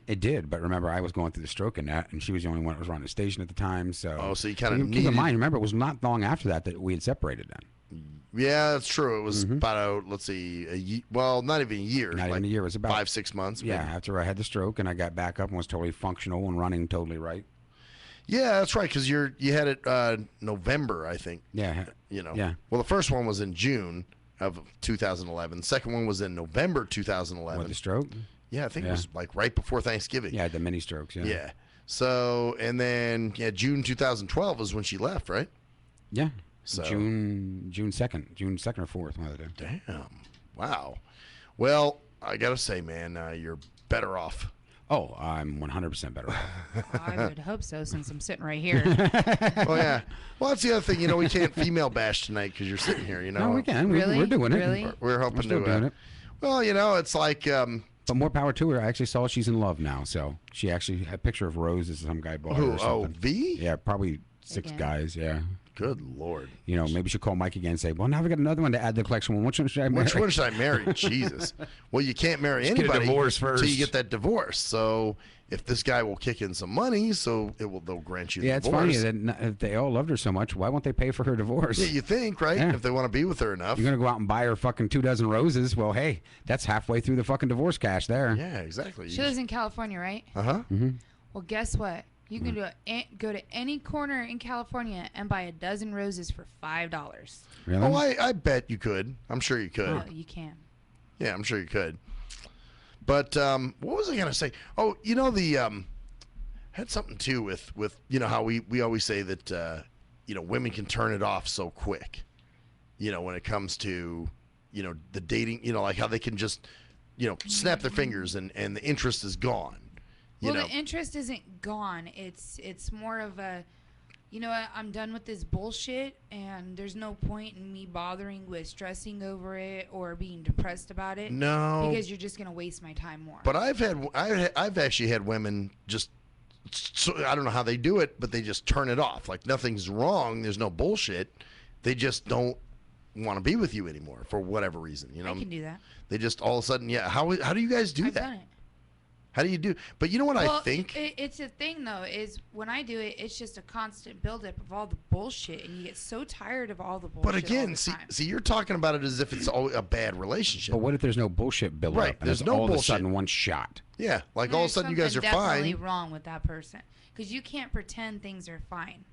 It did, but remember, I was going through the stroke and that, and she was the only one that was running the station at the time. So, so you kind of keep needed. in mind. Remember, it was not long after that we had separated. Then, Yeah, that's true. It was about let's see, not even a year. not like even a year. It was about 5-6 months. Yeah, maybe. after I had the stroke and I got back up and was totally functional and running totally right. Yeah, that's right. Because you had it November, I think. Yeah. Yeah. Well, the first one was in June of 2011. The second one was in November 2011. What, the stroke? Yeah, I think it was like right before Thanksgiving. Yeah, the mini strokes. Yeah. Yeah. So, and then June 2012 was when she left, right? Yeah. So June 2nd or 4th, one of the two. Damn. Wow. Well, I gotta say, man, you're better off. Oh, I'm 100% better off. I would hope so, since I'm sitting right here. Well, yeah. Well, that's the other thing. We can't female bash tonight because you're sitting here. No, we can. Really? We're doing it. Really? We're hoping We're still to. doing it. Well, it's like. But more power to her. I actually saw she's in love now. So she actually had a picture of roses some guy bought her or something. V? Yeah, probably 6 Again. guys. Yeah. Good Lord. Maybe she'll call Mike again and say, well, now we got another one to add to the collection. Well, which one should I marry? Which one should I marry? Jesus. Well, you can't marry Just get a anybody divorce until first. you get that divorce. So if this guy will kick in some money, they'll grant you the Yeah, it's divorce. funny that if they all loved her so much, why won't they pay for her divorce? Yeah, you think, right? Yeah. If they want to be with her enough. You're going to go out and buy her fucking 24 roses. Well, hey, that's halfway through the fucking divorce cash there. Yeah, exactly. She lives in California, right? Uh-huh. Mm-hmm. Well, guess what? You can go to any corner in California and buy a dozen roses for $5. Really? Oh, I bet you could. I'm sure you could. Oh, you can. Yeah, I'm sure you could. But what was I going to say? Oh, had something too with how we always say that women can turn it off so quick. When it comes to the dating, like how they can just snap their fingers and the interest is gone. Well, the interest isn't gone. It's more of a, what, I'm done with this bullshit, and there's no point in me bothering with stressing over it or being depressed about it. No. Because you're just gonna waste my time more. But I've actually had women just, I don't know how they do it, but they just turn it off. Like nothing's wrong. There's no bullshit. They just don't want to be with you anymore for whatever reason. I can do that. They just all of a sudden, yeah. How do you guys do I've that? done it. How do you do? But you know what Well, I think? It's a thing, though, is when I do it, it's just a constant buildup of all the bullshit, and you get so tired of all the bullshit. But again, see, you're talking about it as if it's a bad relationship. But what if there's no bullshit build Right, up? And there's it's no all of a bullshit. sudden one shot. Yeah, like all of a sudden you guys are definitely fine. wrong with that person, because you can't pretend things are fine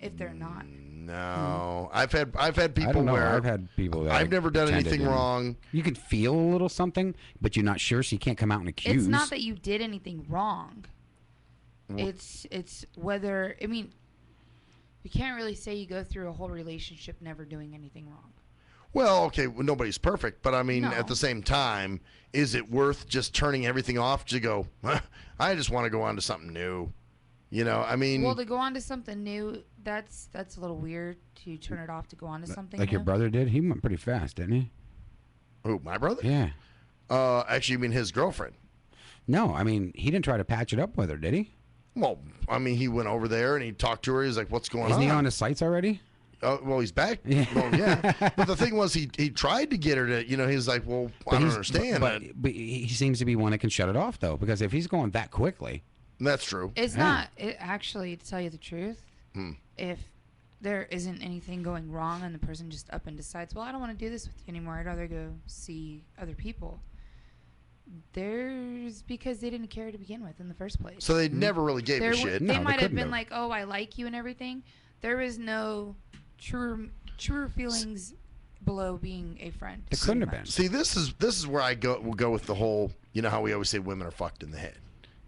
if they're not. No, I've had people I don't know. where I've had people that I've never done pretended anything and wrong. You can feel a little something, but you're not sure, so you can't come out and accuse. It's not that you did anything wrong. It's whether, I mean, you can't really say you go through a whole relationship never doing anything wrong. Well, okay, well, nobody's perfect, but I mean, No. at the same time, is it worth just turning everything off to go, I just want to go on to something new? You know, I mean... Well, to go on to something new, that's a little weird to turn it off to go on to something like new. your brother did. He went pretty fast, didn't he? Who, my brother? Yeah. Actually, you mean his girlfriend? No, I mean, he didn't try to patch it up with her, did he? Well, I mean, he went over there and he talked to her. He's like, what's going on? Isn't he on the sites already? Well, he's back. Yeah. Well, yeah. But the thing was, he tried to get her to, you know, he's like, well, I don't understand. But he seems to be one that can shut it off, though, because if he's going that quickly. That's true. It's not, actually, to tell you the truth, Hmm. if there isn't anything going wrong and the person just up and decides, well, I don't want to do this with you anymore, I'd rather go see other people, there's because they didn't care to begin with in the first place. So they never really gave a shit. They might have been like, oh, I like you and everything. There was no truer feelings below being a friend. It couldn't have been. See, this is where will go with the whole, you know how we always say women are fucked in the head.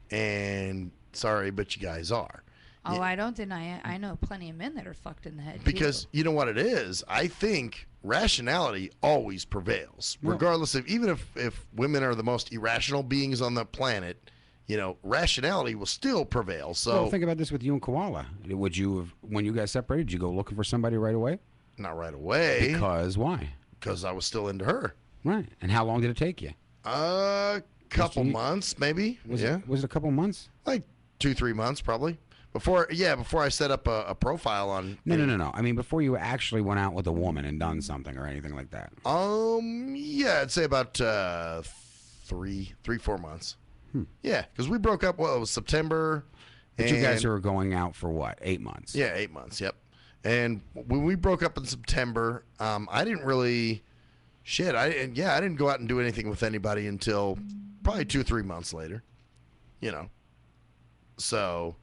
And sorry, but you guys are. Oh, I don't deny it. I know plenty of men that are fucked in the head. Because you know what it is? I think rationality always prevails. Well- Regardless of, even if women are the most irrational beings on the planet, you know, rationality will still prevail. So Well, think about this with you and Koala. Would you have, when you guys separated, did you go looking for somebody right away? Not right away. Because why? Because I was still into her. Right. And how long did it take you? Couple months, maybe. Was yeah. Was it a couple months? Like 2-3 months, probably. Before I set up a profile on. No. I mean, before you actually went out with a woman and done something or anything like that. Yeah, I'd say about 3-4 months. Yeah, because we broke up. Well, it was September. But you guys were going out for what? 8 months. Yeah, 8 months. Yep. And when we broke up in September, I didn't really. Shit, I didn't go out and do anything with anybody until probably 2-3 months later. You know. So.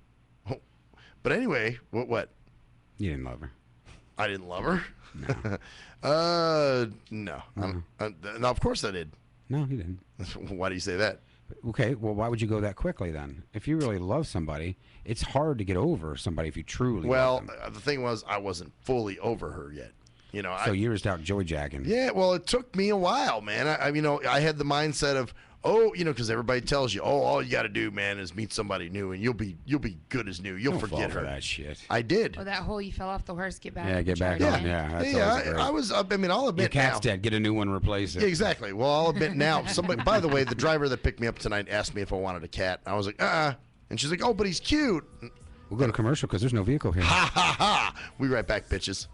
But anyway, what? You didn't love her. I didn't love her? No. No. No, of course I did. No, you didn't. Why do you say that? Okay, well, why would you go that quickly then? If you really love somebody, it's hard to get over somebody if you truly love them. The thing was, I wasn't fully over her yet. You know, So you were just out joy jacking. Yeah, well, it took me a while, man. I had the mindset of, because everybody tells you, all you got to do, man, is meet somebody new, and you'll be good as new. You'll Don't forget fall her. for that shit. I did. Oh, that whole you fell off the horse, get back. Yeah, get back charge on. again. Yeah, that's Yeah, always great. I was. I'll Your admit cat's now. dead. Get a new one, replace it. Yeah, exactly. Well, I'll admit now. Somebody. By the way, the driver that picked me up tonight asked me if I wanted a cat. I was like, and she's like, oh, but he's cute. We'll go to commercial because there's no vehicle here. Ha ha ha! We right back, bitches.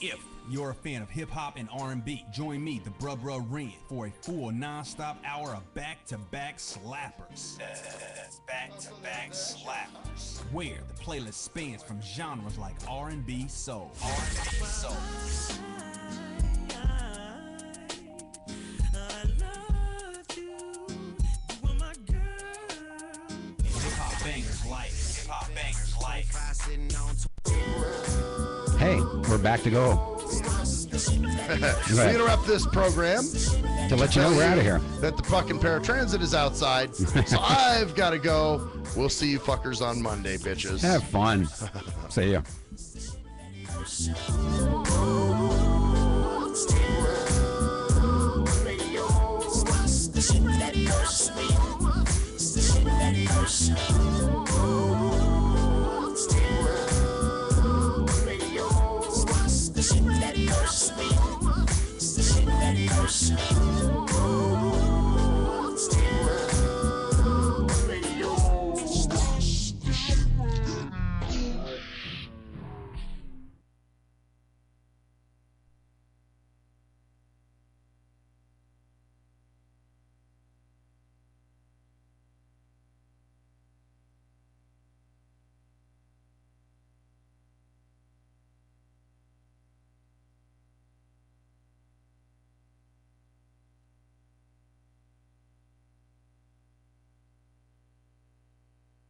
If you're a fan of hip-hop and R&B, join me, the Bruh Ren, for a full non-stop hour of back-to-back slappers. Back-to-back slappers. Where the playlist spans from genres like R&B, soul. Hip-hop bangers like. Hey, we're back to go. We're gonna wrap this program To let you know we're out of here. That the fucking paratransit is outside, so I've got to go. We'll see you fuckers on Monday, bitches. Have fun. See ya. That